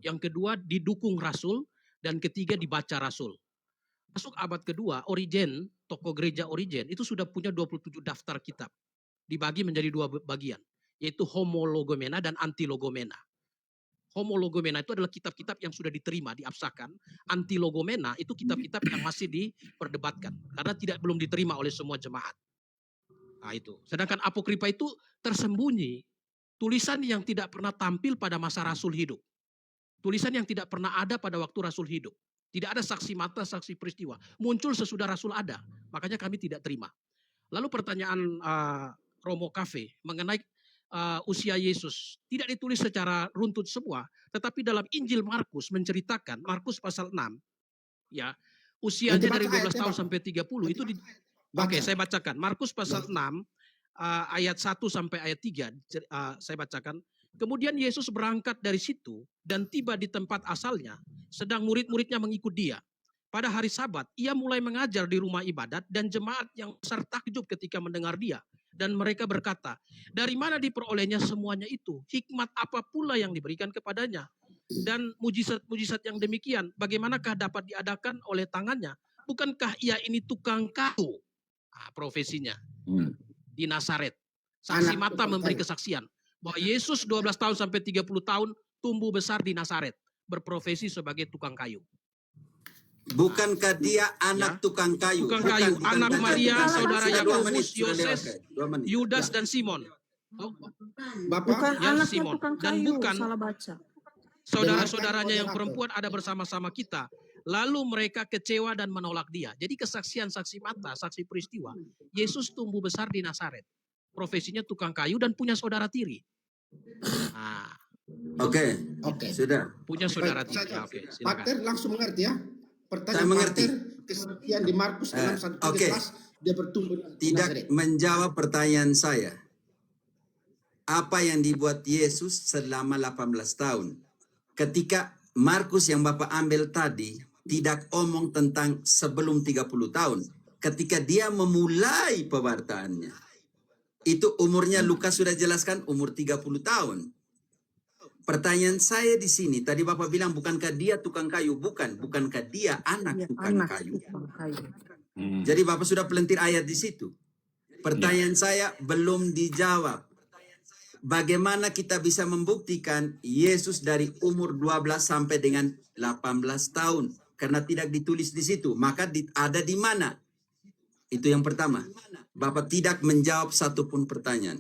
Yang kedua didukung Rasul. Dan ketiga dibaca Rasul. Masuk abad kedua, Origen, tokoh gereja Origen itu sudah punya 27 daftar kitab. Dibagi menjadi 2 bagian. yaitu homologomena dan antilogomena. Homologomena itu adalah kitab-kitab yang sudah diterima, diabsahkan. Antilogomena itu kitab-kitab yang masih diperdebatkan karena belum diterima oleh semua jemaat. Nah, itu. Sedangkan apokrifa itu tersembunyi, tulisan yang tidak pernah tampil pada masa Rasul hidup. Tulisan yang tidak pernah ada pada waktu Rasul hidup. Tidak ada saksi mata, saksi peristiwa. Muncul sesudah Rasul ada. Makanya kami tidak terima. Lalu pertanyaan Romo Cafe mengenai usia Yesus. Tidak ditulis secara runtut semua. Tetapi dalam Injil Markus menceritakan, Markus pasal 6. Ya, usianya dari 12 tahun sampai 30 itu Oke, saya bacakan. Markus pasal 6 ayat 1 sampai ayat 3 saya bacakan. Kemudian Yesus berangkat dari situ dan tiba di tempat asalnya, sedang murid-muridnya mengikut dia. Pada hari Sabat, ia mulai mengajar di rumah ibadat dan jemaat yang besar takjub ketika mendengar dia. Dan mereka berkata, dari mana diperolehnya semuanya itu? Hikmat apa pula yang diberikan kepadanya? Dan mujizat-mujizat yang demikian, bagaimanakah dapat diadakan oleh tangannya? Bukankah ia ini tukang kayu? Profesinya di Nazaret. Saksi mata memberi kesaksian bahwa Yesus 12 tahun sampai 30 tahun tumbuh besar di Nazaret, berprofesi sebagai tukang kayu. Bukankah dia anak tukang kayu? Tukang kayu, anak Maria, saudara Sudah 2 Yakobus, menit, sudah Yoses, lewat, 2 menit. Yudas dan Simon. Bukan Ya, anaknya Simon. tukang Dan kayu, bukan salah baca. saudara-saudaranya yang perempuan ada bersama-sama kita. Lalu mereka kecewa dan menolak dia. Jadi kesaksian saksi mata, saksi peristiwa. Yesus tumbuh besar di Nazaret. Profesinya tukang kayu dan punya saudara tiri. Nah, Oke, sudah. punya saudara tiri. Saja. Oke, silakan. Pater langsung mengerti ya. Pertanyaan Saya mengerti. Pater, kesaksian di Markus 6:13 oke. dia bertumbuh di Tidak Nazaret. menjawab pertanyaan saya. Apa yang dibuat Yesus selama 18 tahun? Ketika Markus yang Bapak ambil tadi tidak omong tentang sebelum 30 tahun. Ketika dia memulai pewartaannya. Itu umurnya Lukas sudah jelaskan umur 30 tahun. Pertanyaan saya di sini, tadi Bapak bilang bukankah dia tukang kayu? Bukankah dia anak tukang kayu? Jadi Bapak sudah pelentir ayat di situ. Pertanyaan saya belum dijawab. Bagaimana kita bisa membuktikan Yesus dari umur 12 sampai dengan 18 tahun? Karena tidak ditulis di situ. Maka ada di mana? Itu yang pertama. Bapak tidak menjawab satupun pertanyaan.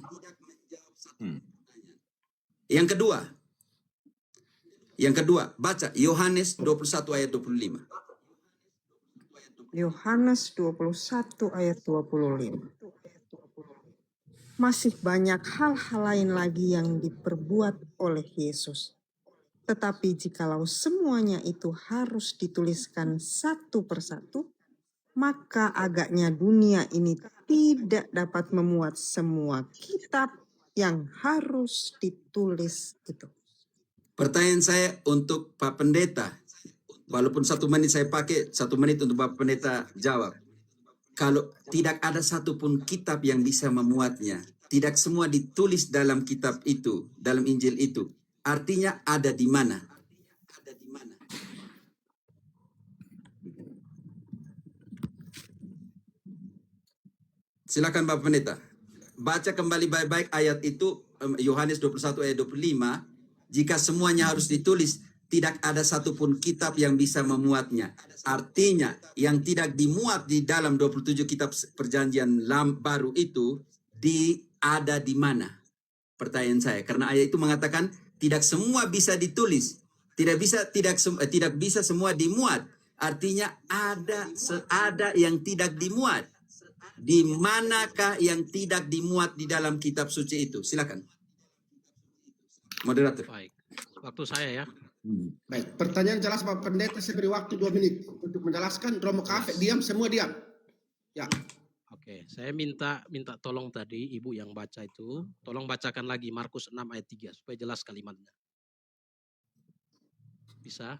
Yang kedua, baca Yohanes 21 ayat 25. Yohanes 21 ayat 25. Masih banyak hal-hal lain lagi yang diperbuat oleh Yesus. Tetapi jikalau semuanya itu harus dituliskan satu persatu, maka agaknya dunia ini tidak dapat memuat semua kitab yang harus ditulis itu. Pertanyaan saya untuk Pak Pendeta. Walaupun 1 menit saya pakai, 1 menit untuk Pak Pendeta jawab. Kalau tidak ada satupun kitab yang bisa memuatnya, tidak semua ditulis dalam kitab itu, dalam Injil itu, artinya ada di mana? Silakan Bapak Pendeta. Baca kembali baik-baik ayat itu, Yohanes 21 ayat 25. Jika semuanya harus ditulis, tidak ada satupun kitab yang bisa memuatnya. Artinya, yang tidak dimuat di dalam 27 kitab perjanjian baru itu, ada di mana? Pertanyaan saya. Karena ayat itu mengatakan, tidak semua bisa ditulis. Tidak bisa semua dimuat. Artinya, ada yang tidak dimuat. Di manakah yang tidak dimuat di dalam kitab suci itu? Silakan. Moderator. Baik, waktu saya ya. Baik, pertanyaan jelas Pak Pendeta, saya beri waktu 2 menit untuk menjelaskan. Romo Cafe diam, semua diam. Ya. Oke, saya minta tolong tadi Ibu yang baca itu, tolong bacakan lagi Markus 6 ayat 3 supaya jelas kalimatnya. Bisa?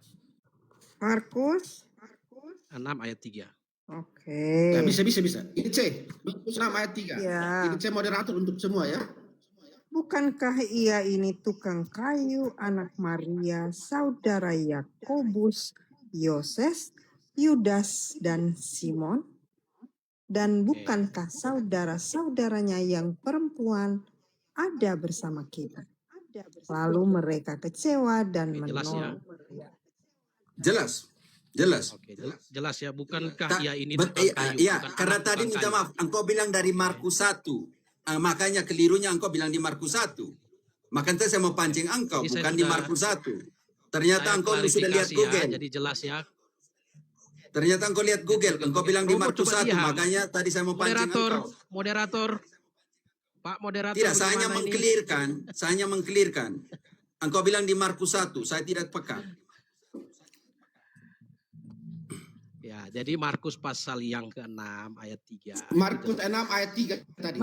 Markus 6 ayat 3. Oke. Ya, bisa. Ini C, Markus 6 ayat 3. Ya. Ini C moderator untuk semua ya. Bukankah ia ini tukang kayu, anak Maria, saudara Yakobus, Yoses, Yudas, dan Simon? Dan bukankah saudara-saudaranya yang perempuan ada bersama kita. Lalu mereka kecewa dan Oke, jelas ya. menolak. Jelas. Jelas. Oke, jelas ya. Bukankah Tak, ya ini tukang kayu? iya, bukan karena anak tadi tukang minta kayu. maaf, engkau bilang dari Markus 1. Makanya kelirunya engkau bilang di Markus 1. Makanya saya mau pancing engkau, Jadi saya bukan di sudah- Markus 1. Ternyata Saya engkau sudah lihat klarifikasi ya, Google. jadi jelas ya. Ternyata engkau lihat Google. Engkau bilang di Romo, Markus coba 1. lihat. Makanya tadi saya mau pancing engkau. Moderator. Pak moderator. Tidak, saya hanya bagaimana ini? mengkelirkan. Saya hanya mengkelirkan. Engkau bilang di Markus 1. Saya tidak peka. Ya, jadi Markus pasal yang ke-6 ayat 3. Markus 6 ayat 3 tadi.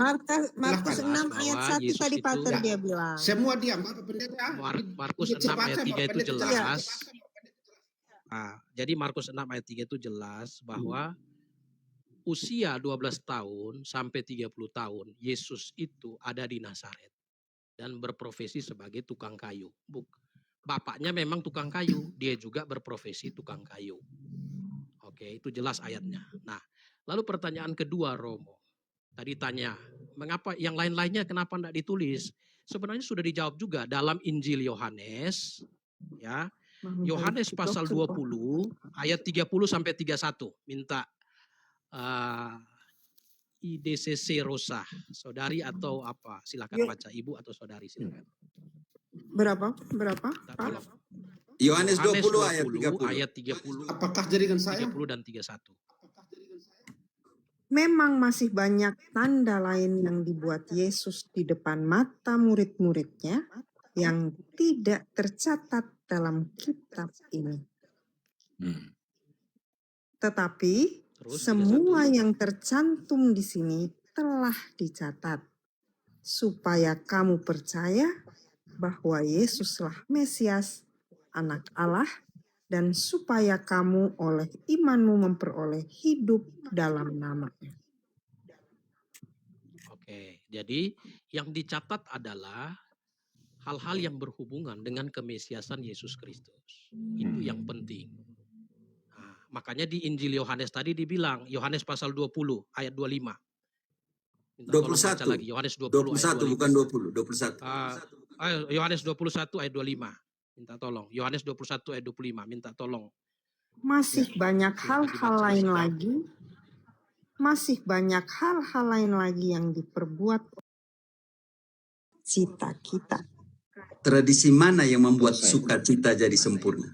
Markus Silahkan. 6 ayat Bahwa 1 Yesus tadi itu- Pater Ya. dia bilang. Semua diam, Bapak Pendeta. Markus 6 Cepat, ayat Bapak 3 itu Pendeta, jelas. jelas. Jadi Markus 6 ayat 3 itu jelas bahwa usia 12 tahun sampai 30 tahun Yesus itu ada di Nazaret dan berprofesi sebagai tukang kayu. Bapaknya memang tukang kayu, dia juga berprofesi tukang kayu. Oke, itu jelas ayatnya. Nah, lalu pertanyaan kedua, Romo. Tadi tanya, mengapa yang lain-lainnya kenapa tidak ditulis? Sebenarnya sudah dijawab juga dalam Injil Yohanes, ya. Yohanes pasal 20 ayat 30 sampai 31. Minta IDCC Rosa, saudari atau apa? Silakan baca, Ibu atau saudari, silakan. Berapa? Minta Pak? tolong. Yohanes 20 ayat 30. Ayat 30, Apakah jaringan saya? 30 dan 31. Memang masih banyak tanda lain yang dibuat Yesus di depan mata murid-muridnya yang tidak tercatat dalam kitab ini. Tetapi Terus, semua 31. yang tercantum di sini telah dicatat, supaya kamu percaya bahwa Yesuslah Mesias, Anak Allah, dan supaya kamu oleh imanmu memperoleh hidup dalam namanya. Oke, jadi yang dicatat adalah hal-hal yang berhubungan dengan kemesiasan Yesus Kristus. Itu yang penting. Nah, makanya di Injil Yohanes tadi dibilang, Yohanes pasal 20 ayat 25. Minta tolong baca 21. lagi, Yohanes 20 ayat 21 25. bukan 20. 21. Yohanes 21 ayat 25. Minta tolong. Yohanes 21 ayat 25. Minta tolong. Masih banyak hal-hal lain lagi. Masih banyak hal-hal lain lagi yang diperbuat cita kita. Tradisi mana yang membuat sukacita jadi sempurna?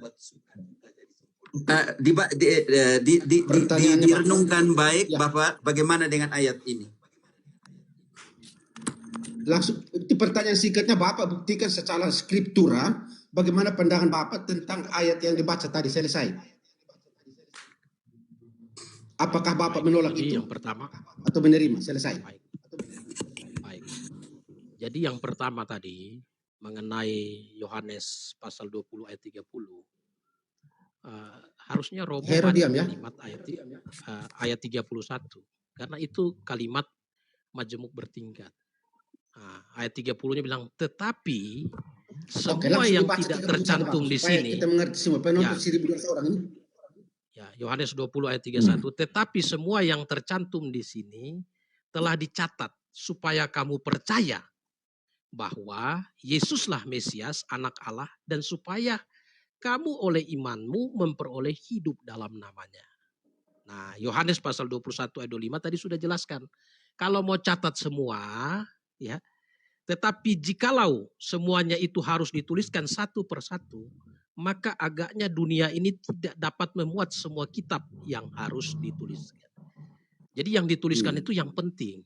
Direnungkan baik, Bapak, bagaimana dengan ayat ini? Langsung itu pertanyaan singkatnya, Bapak buktikan secara skriptura bagaimana pandangan Bapak tentang ayat yang dibaca tadi selesai. Apakah Bapak menolak Jadi itu yang pertama, atau menerima selesai? baik. Jadi yang pertama tadi mengenai Yohanes pasal 20 ayat 30. Harusnya Romo Hero baca diam ya. kalimat ayat 31. Karena itu kalimat majemuk bertingkat. Ayat 30-nya bilang, tetapi semua langsung yang dibaca tidak 31, tercantum Pak, di supaya sini. kita mengerti semua penonton Ya. 1.200 orang ini. Ya, Yohanes 20 ayat 31. Tetapi semua yang tercantum di sini telah dicatat supaya kamu percaya bahwa Yesuslah Mesias, Anak Allah, dan supaya kamu oleh imanmu memperoleh hidup dalam namanya. Nah, Yohanes pasal 21 ayat 25 tadi sudah jelaskan. Kalau mau catat semua, ya, tetapi jikalau semuanya itu harus dituliskan satu persatu, maka agaknya dunia ini tidak dapat memuat semua kitab yang harus dituliskan. Jadi yang dituliskan itu yang penting.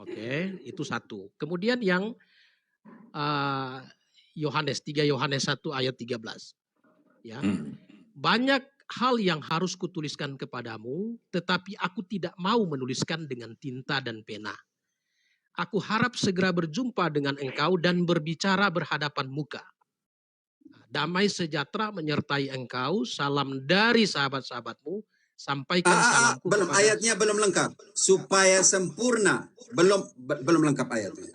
Oke, itu satu. Kemudian yang Yohanes 3 Yohanes 1 ayat 13. Ya. Banyak hal yang harus kutuliskan kepadamu, tetapi aku tidak mau menuliskan dengan tinta dan pena. Aku harap segera berjumpa dengan engkau dan berbicara berhadapan muka. Damai sejahtera menyertai engkau, salam dari sahabat-sahabatmu, sampaikan salamku Belum, kepada... ayatnya belum lengkap. Supaya sempurna. Belum lengkap ayatnya.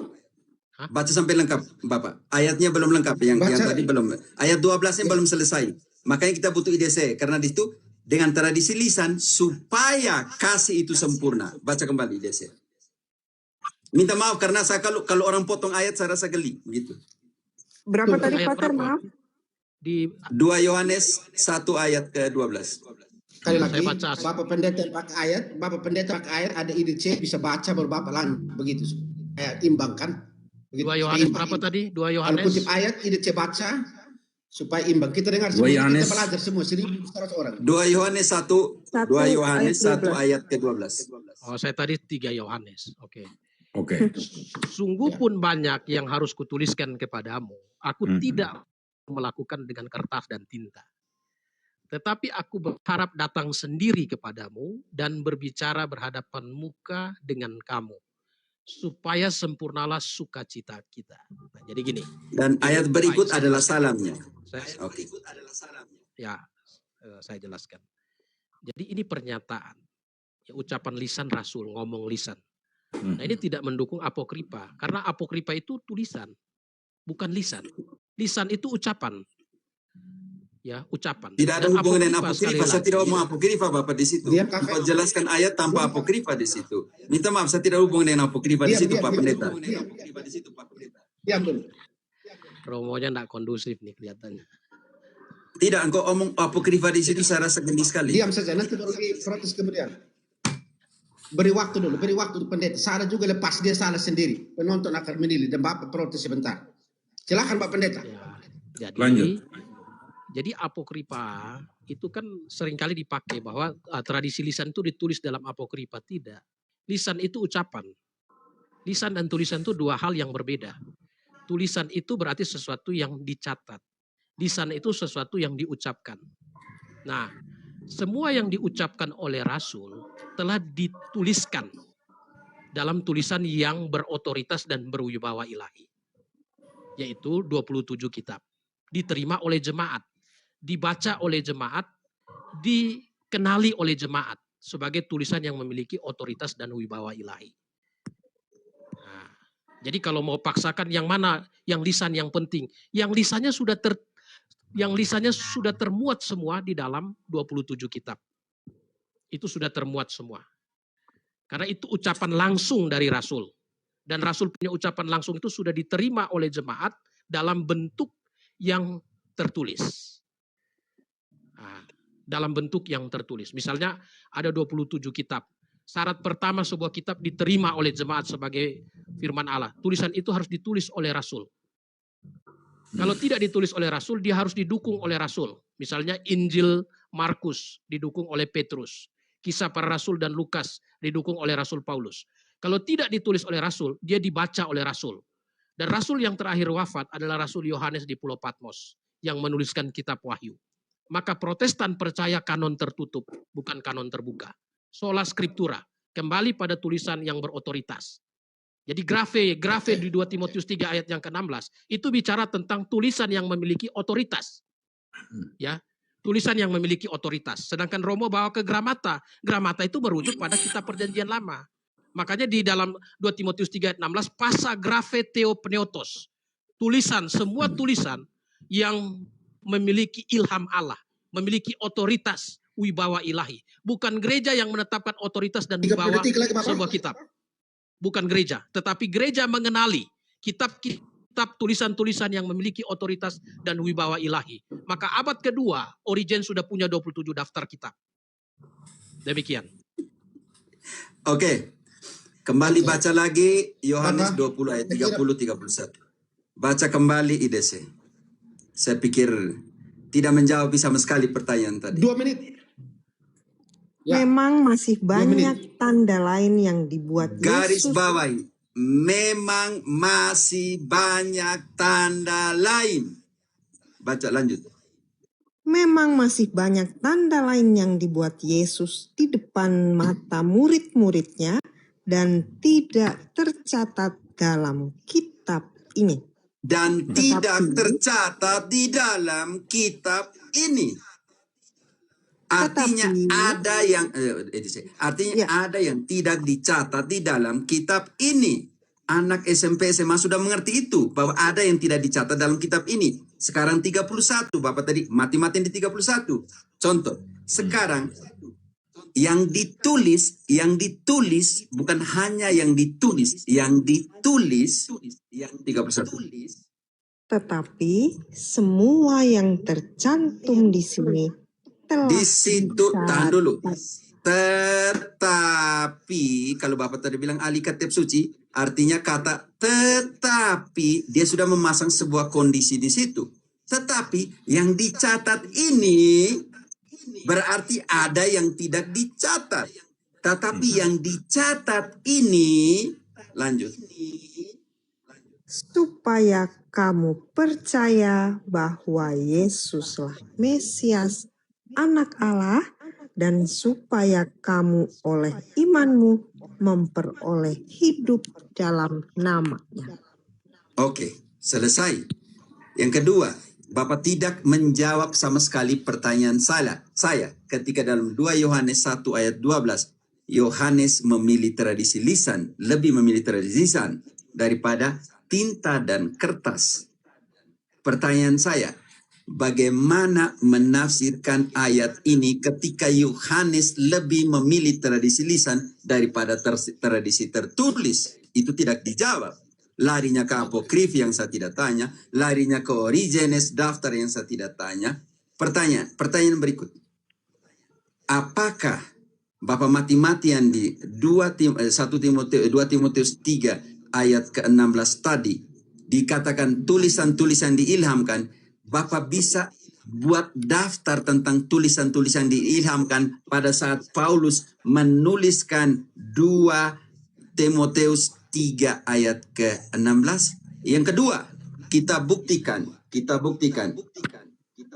Baca sampai lengkap, Bapak. Ayatnya belum lengkap. Yang tadi belum. Ayat 12-nya belum selesai. Makanya kita butuh IDC. Karena di situ dengan tradisi lisan supaya kasih itu sempurna. Baca kembali IDC. Minta maaf karena saya kalau orang potong ayat saya rasa geli begitu. Berapa tadi Ayat Pater? berapa? Maaf. Di 2 Yohanes 1 ayat ke-12. Sekali Saya lagi, baca. Bapak Pendeta pakai ayat, ada IDC bisa baca baru Bapak lanjut begitu. Kayak imbang kan? Begitu. 2 Yohanes Imbang. berapa tadi? 2 Kalau Yohanes. kutip ayat IDC baca supaya imbang. Kita dengar semua, 2 kita Yohanes. belajar semua 1.100 orang. 2 Yohanes 1 ayat ke-12. Oh, saya tadi 3 Yohanes. Oke. Oke. Sungguh pun banyak yang harus kutuliskan kepadamu. Aku tidak melakukan dengan kertas dan tinta. Tetapi aku berharap datang sendiri kepadamu dan berbicara berhadapan muka dengan kamu. Supaya sempurnalah sukacita kita. Nah, jadi gini. Dan ayat berikut Baik, saya adalah jelaskan. salamnya. Oke. Saya jelaskan. Jadi ini pernyataan. Ya, ucapan lisan Rasul, ngomong lisan. Nah, ini tidak mendukung apokripa. Karena apokripa itu tulisan. Bukan lisan. Lisan itu ucapan. Ya, ucapan. Tidak ada Dan hubungan dengan apokripa, sekali apokrifa. Saya lagi, tidak mau apokrifa Bapak di situ. Diam, Kak. Bapak jelaskan ayat tanpa apokrifa di situ. Minta maaf, saya tidak hubungan dengan apokrifa di situ Pak Pendeta. Diam dulu. Romonya tidak kondusif nih kelihatannya. Tidak, engkau omong apokrifa di situ saya rasa geli sekali. Diam saja, nanti baru lagi protes kemudian. Beri waktu dulu, beri waktu untuk pendeta. Salah juga lepas, dia salah sendiri. Penonton akan menilai dan Bapak protes sebentar. Silakan Pak Pendeta. Ya, Lanjut. jadi apokripa itu kan seringkali dipakai bahwa tradisi lisan itu ditulis dalam apokripa. Tidak. Lisan itu ucapan. Lisan dan tulisan itu dua hal yang berbeda. Tulisan itu berarti sesuatu yang dicatat. Lisan itu sesuatu yang diucapkan. Nah, semua yang diucapkan oleh Rasul telah dituliskan dalam tulisan yang berotoritas dan berwibawa ilahi. Yaitu 27 kitab. Diterima oleh jemaat. Dibaca oleh jemaat. Dikenali oleh jemaat. Sebagai tulisan yang memiliki otoritas dan wibawa ilahi. Nah, jadi kalau mau paksakan yang mana yang lisan yang penting. Yang lisannya sudah termuat semua di dalam 27 kitab. Itu sudah termuat semua. Karena itu ucapan langsung dari Rasul. Dan Rasul punya ucapan langsung itu sudah diterima oleh jemaat dalam bentuk yang tertulis. Nah, dalam bentuk yang tertulis. Misalnya ada 27 kitab. Syarat pertama sebuah kitab diterima oleh jemaat sebagai firman Allah. Tulisan itu harus ditulis oleh Rasul. Kalau tidak ditulis oleh Rasul, dia harus didukung oleh Rasul. Misalnya Injil Markus didukung oleh Petrus. Kisah para Rasul dan Lukas didukung oleh Rasul Paulus. Kalau tidak ditulis oleh Rasul, dia dibaca oleh Rasul. Dan Rasul yang terakhir wafat adalah Rasul Yohanes di Pulau Patmos yang menuliskan kitab Wahyu. Maka Protestan percaya kanon tertutup, bukan kanon terbuka. Sola Scriptura, kembali pada tulisan yang berotoritas. Jadi grafe di 2 Timotius 3 ayat yang ke-16 itu bicara tentang tulisan yang memiliki otoritas. Ya, tulisan yang memiliki otoritas. Sedangkan Romo bawa ke gramata. Gramata itu merujuk pada kitab Perjanjian Lama. Makanya di dalam 2 Timotius 3 ayat 16 pasa grafe theopneustos. Tulisan, semua tulisan yang memiliki ilham Allah, memiliki otoritas wibawa ilahi. Bukan gereja yang menetapkan otoritas dan wibawa sebuah kitab. Bukan gereja, tetapi gereja mengenali kitab-kitab tulisan-tulisan yang memiliki otoritas dan wibawa ilahi. Maka abad kedua, Origen sudah punya 27 daftar kitab. Demikian. Oke. Kembali baca lagi Yohanes 20 ayat 30-31. Baca kembali IDC. Saya pikir tidak menjawab sama sekali pertanyaan tadi. 2 menit. Ya. Memang masih banyak tanda lain yang dibuat Garis Yesus. bawahi. Memang masih banyak tanda lain. Baca lanjut. Memang masih banyak tanda lain yang dibuat Yesus di depan mata murid-muridnya dan tidak tercatat dalam kitab ini. Dan tidak tercatat di dalam kitab ini. Artinya ada yang ada yang tidak dicatat di dalam kitab ini. Anak SMP SMA sudah mengerti itu, bahwa ada yang tidak dicatat dalam kitab ini. Sekarang 31, Bapak tadi mati-matian di 31. Contoh, sekarang yang ditulis bukan hanya yang ditulis, yang 31. Tetapi semua yang tercantum di sini telah Di situ, tahan dulu. dicatat. Tetapi, kalau Bapak tadi bilang ahli kitab suci, artinya kata tetapi, dia sudah memasang sebuah kondisi di situ. Tetapi, yang dicatat ini, berarti ada yang tidak dicatat. Tetapi yang dicatat ini, lanjut. Supaya kamu percaya bahwa Yesuslah Mesias, Anak Allah, dan supaya kamu oleh imanmu memperoleh hidup dalam nama-Nya. Oke, selesai. Yang kedua, Bapak tidak menjawab sama sekali pertanyaan saya ketika dalam 2 Yohanes 1 ayat 12, Yohanes memilih tradisi lisan, lebih memilih tradisi lisan daripada tinta dan kertas. Pertanyaan saya, bagaimana menafsirkan ayat ini ketika Yohanes lebih memilih tradisi lisan daripada tradisi tertulis? Itu tidak dijawab. Larinya ke apokrif yang saya tidak tanya, larinya ke Origenes, daftar yang saya tidak tanya. Pertanyaan berikut. Apakah Bapak mati-matian di 2 Timotius 3 ayat ke-16 tadi dikatakan tulisan-tulisan diilhamkan, Bapak bisa buat daftar tentang tulisan-tulisan diilhamkan pada saat Paulus menuliskan 2 Timotius 3 ayat ke-16. Yang kedua, kita buktikan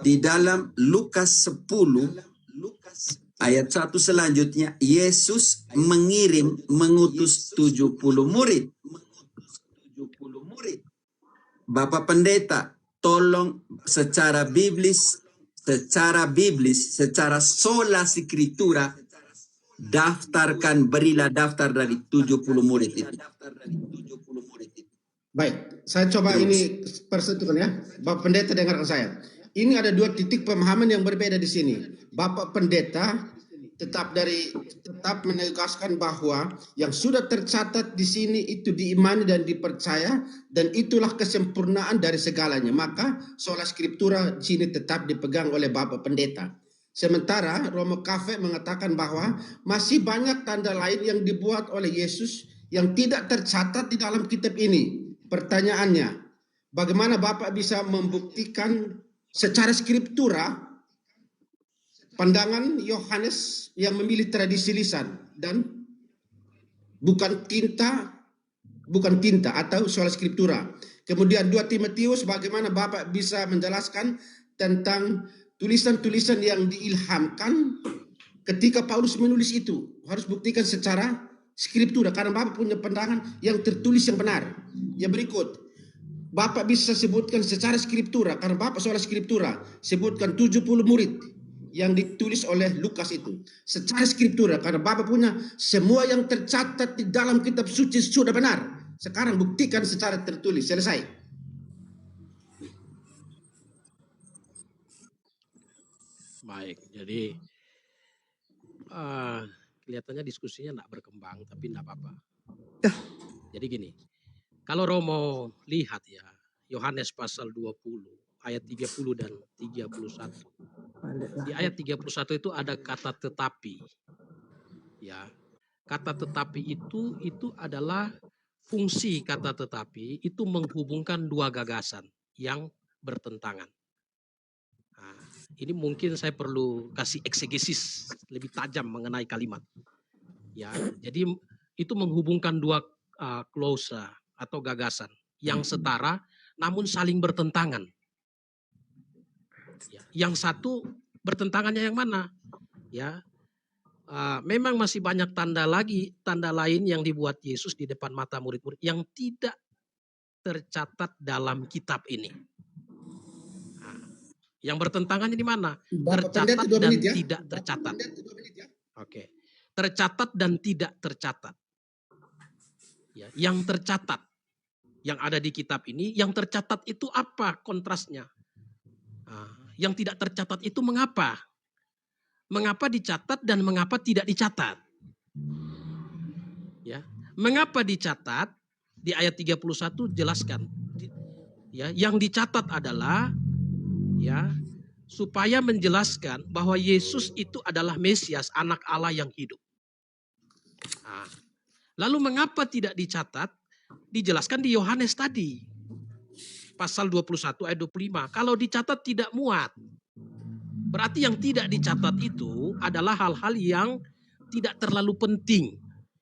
di dalam Lukas 10 ayat 1 selanjutnya, Yesus mengutus 70 murid. Bapak Pendeta, tolong secara biblis, secara sola scriptura, berilah daftar dari 70 murid itu. Baik, saya coba ini persatukan ya. Bapak Pendeta dengarkan saya. Ini ada 2 titik pemahaman yang berbeda di sini. Bapak Pendeta tetap menegaskan bahwa yang sudah tercatat di sini itu diimani dan dipercaya, dan itulah kesempurnaan dari segalanya. Maka sola scriptura di sini tetap dipegang oleh Bapak Pendeta. Sementara Romo Cafe mengatakan bahwa masih banyak tanda lain yang dibuat oleh Yesus yang tidak tercatat di dalam kitab ini. Pertanyaannya, bagaimana Bapak bisa membuktikan secara skriptura pandangan Yohanes yang memilih tradisi lisan dan bukan tinta atau soal skriptura. Kemudian 2 Timotius, bagaimana Bapak bisa menjelaskan tentang tulisan-tulisan yang diilhamkan ketika Paulus menulis itu? Harus buktikan secara skriptura karena Bapak punya pandangan yang tertulis yang benar. Yang berikut, Bapak bisa sebutkan secara skriptura karena Bapak soal skriptura, sebutkan 70 murid yang ditulis oleh Lukas itu secara skriptura karena Bapak punya semua yang tercatat di dalam kitab suci sudah benar. Sekarang buktikan secara tertulis. Selesai. Baik, jadi kelihatannya diskusinya tidak berkembang, tapi tidak apa-apa. Jadi gini, kalau Romo lihat ya, Yohanes pasal 20 ayat 30 dan 31. Di ayat 31 itu ada kata tetapi. Ya. Kata tetapi itu adalah fungsi kata tetapi itu menghubungkan 2 gagasan yang bertentangan. Nah, ini mungkin saya perlu kasih eksegesis lebih tajam mengenai kalimat. Ya, jadi itu menghubungkan 2 klausa atau gagasan yang setara namun saling bertentangan. Ya, yang satu bertentangannya yang mana? Ya, memang masih banyak tanda lain yang dibuat Yesus di depan mata murid-murid yang tidak tercatat dalam kitab ini. Nah, yang bertentangannya di mana? Tercatat dan tidak tercatat. Oke, tercatat dan tidak tercatat. Ya, yang tercatat, yang ada di kitab ini, yang tercatat itu apa kontrasnya? Yang tidak tercatat itu mengapa? mengapa dicatat dan mengapa tidak dicatat. Ya, mengapa dicatat? Di ayat 31 jelaskan. Ya, yang dicatat adalah ya supaya menjelaskan bahwa Yesus itu adalah Mesias, anak Allah yang hidup. Nah, lalu mengapa tidak dicatat? Dijelaskan di Yohanes tadi. Pasal 21 ayat 25. Kalau dicatat tidak muat. Berarti yang tidak dicatat itu adalah hal-hal yang tidak terlalu penting.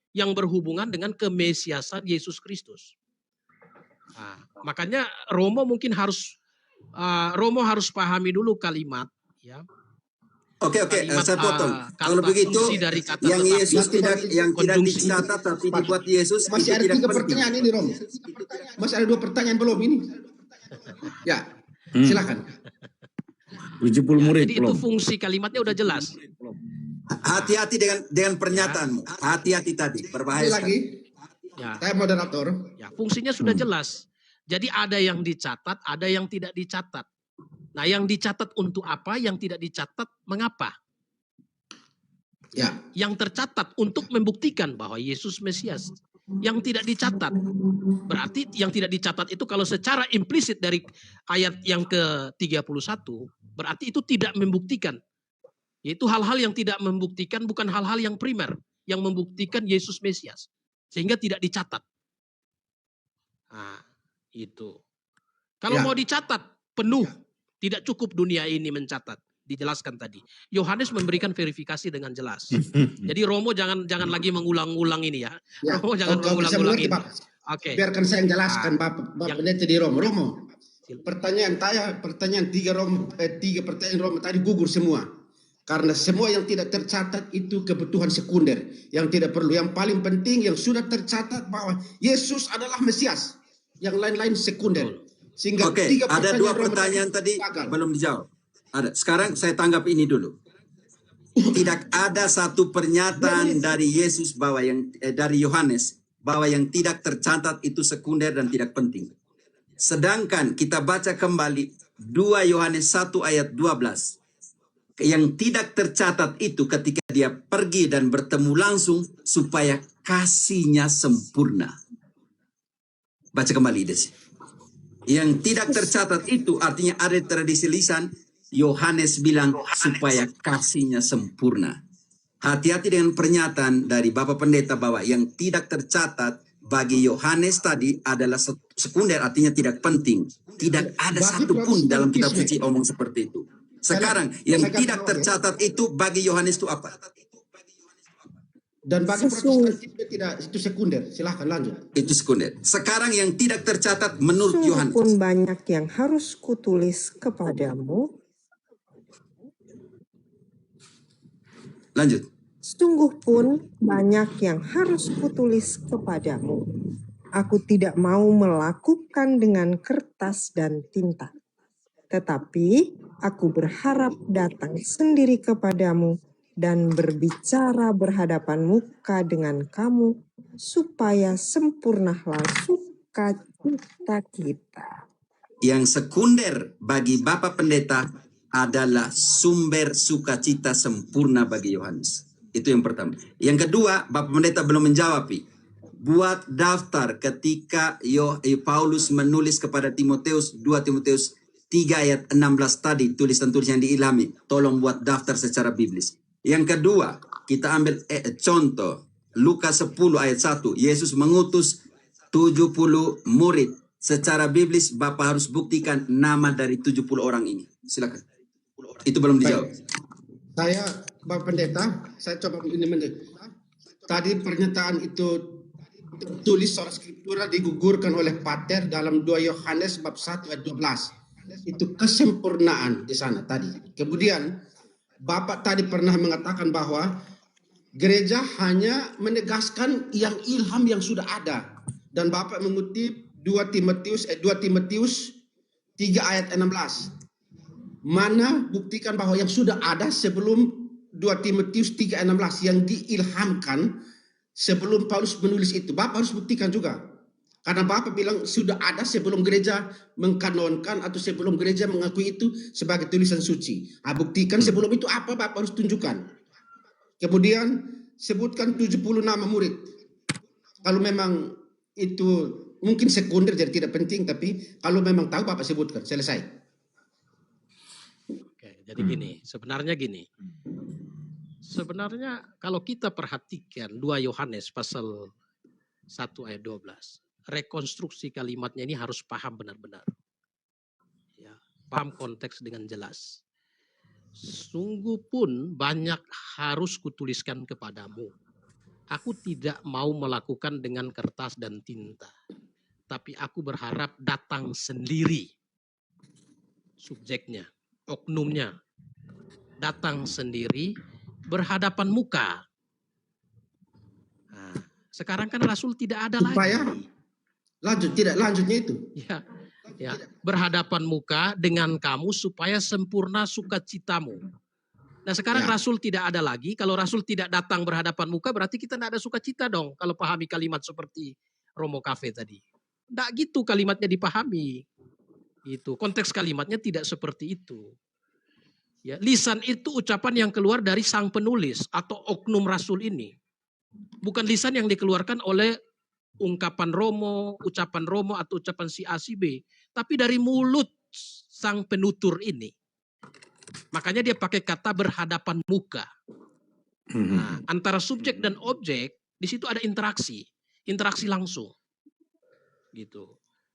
Yang berhubungan dengan kemesiasan Yesus Kristus. Nah, makanya Romo mungkin harus pahami dulu kalimat. Ya. Oke, Kalimat, saya potong. Kalau kata begitu, fungsi dari kata yang tetapi, Yesus tidak konjungsi. dicatat tapi dibuat Yesus Masih itu ada tidak 3 penting. pertanyaan ini, Romo. Masih ada 2 pertanyaan belum ini. Ya, silakan. 70 murid Jadi itu belum. fungsi kalimatnya udah jelas. Hati-hati dengan pernyataanmu. Hati-hati tadi, berbahaya Sekali sekali. lagi, Ya, saya moderator. ya fungsinya sudah jelas. Jadi ada yang dicatat, ada yang tidak dicatat. Nah, yang dicatat untuk apa, yang tidak dicatat mengapa? Ya, Yang tercatat untuk membuktikan bahwa Yesus Mesias. Yang tidak dicatat. Berarti yang tidak dicatat itu kalau secara implisit dari ayat yang ke-31, berarti itu tidak membuktikan. Yaitu hal-hal yang tidak membuktikan, bukan hal-hal yang primer. Yang membuktikan Yesus Mesias. Sehingga tidak dicatat. Nah, itu. Kalau Ya. mau dicatat, penuh. Tidak cukup dunia ini mencatat. Dijelaskan tadi. Yohanes memberikan verifikasi dengan jelas. Jadi Romo jangan lagi mengulang-ulang ini ya. ya. Romo jangan Oke, bisa mengulang-ulang mengerti, ini. Pak. Oke. Biarkan saya jelaskan, Bapak Pendeta di Romo. Romo, pertanyaan 3 pertanyaan Romo tadi gugur semua. Karena semua yang tidak tercatat itu kebutuhan sekunder. Yang tidak perlu. Yang paling penting yang sudah tercatat bahwa Yesus adalah Mesias. Yang lain-lain sekunder. Sehingga Oke, 3 ada 2 Romo pertanyaan tadi gagal. belum dijawab. Ada. Sekarang saya tanggap ini dulu. Tidak ada satu pernyataan dari Yesus bahwa dari Yohanes bahwa yang tidak tercatat itu sekunder dan tidak penting. Sedangkan kita baca kembali 2 Yohanes 1 ayat 12. Yang tidak tercatat itu ketika dia pergi dan bertemu langsung supaya kasihnya sempurna. Baca kembali Des. Yang tidak tercatat itu artinya ada tradisi lisan. Yohanes bilang supaya kasihnya sempurna. Hati-hati dengan pernyataan dari Bapak Pendeta bahwa yang tidak tercatat bagi Yohanes tadi adalah sekunder, artinya tidak penting. Tidak ada satupun dalam kitab suci omong seperti itu. Sekarang yang tidak tercatat itu bagi Yohanes itu apa? Dan bagi Protestan tidak, itu sekunder. Silahkan lanjut. Itu sekunder. Sekarang yang tidak tercatat menurut Sungguh Yohanes. pun banyak yang harus kutulis kepadamu. Lanjut. Sungguh pun banyak yang harus kutulis kepadamu. Aku tidak mau melakukan dengan kertas dan tinta. Tetapi aku berharap datang sendiri kepadamu dan berbicara berhadapan muka dengan kamu, supaya sempurnalah sukacita kita. Yang sekunder bagi Bapak Pendeta adalah sumber sukacita sempurna bagi Yohanes. Itu yang pertama. Yang kedua, Bapak Pendeta belum menjawab. Buat daftar ketika Paulus menulis kepada Timoteus, 2 Timoteus 3 ayat 16 tadi, tulisan-tulisan yang diilhami. Tolong buat daftar secara biblis. Yang kedua, kita ambil contoh. Lukas 10 ayat 1. Yesus mengutus 70 murid. Secara biblis, Bapak harus buktikan nama dari 70 orang ini. Silakan. Itu belum dijawab. Saya, Bapak Pendeta, saya coba ini tadi pernyataan itu tulis soal skriptura digugurkan oleh Pater dalam 2 Yohanes bab 1 ayat 12. Itu kesempurnaan di sana tadi. Kemudian Bapak tadi pernah mengatakan bahwa gereja hanya menegaskan yang ilham yang sudah ada. Dan Bapak mengutip 2 Timotius 3 ayat 16. Mana buktikan bahwa yang sudah ada sebelum 2 Timotius 3 ayat 16 yang diilhamkan sebelum Paulus menulis itu. Bapak harus buktikan juga. Karena Bapak bilang sudah ada sebelum gereja mengkanonkan atau sebelum gereja mengakui itu sebagai tulisan suci. Buktikan sebelum itu apa Bapak harus tunjukkan. Kemudian sebutkan 70 nama murid. Kalau memang itu mungkin sekunder jadi tidak penting, tapi kalau memang tahu Bapak sebutkan, selesai. Oke, jadi gini, sebenarnya gini. Sebenarnya kalau kita perhatikan 2 Yohanes pasal 1 ayat 12. Rekonstruksi kalimatnya ini harus paham benar-benar. Ya, paham konteks dengan jelas. Sungguh pun banyak harus kutuliskan kepadamu. Aku tidak mau melakukan dengan kertas dan tinta. Tapi aku berharap datang sendiri. Subjeknya, oknumnya. Datang sendiri berhadapan muka. Nah, sekarang kan Rasul tidak ada Supaya lagi. lanjutnya itu. Ya, berhadapan muka dengan kamu supaya sempurna sukacitamu. Nah sekarang Ya. Rasul tidak ada lagi. Kalau Rasul tidak datang berhadapan muka berarti kita tidak ada sukacita dong. Kalau pahami kalimat seperti Romo Cafe tadi. Tidak gitu kalimatnya dipahami. Itu konteks kalimatnya tidak seperti itu. Ya, lisan itu ucapan yang keluar dari sang penulis atau oknum Rasul ini. Bukan lisan yang dikeluarkan oleh ungkapan Romo, ucapan Romo atau ucapan si A si B. Tapi dari mulut sang penutur ini. Makanya dia pakai kata berhadapan muka. Nah, antara subjek dan objek, di situ ada interaksi langsung. Gitu.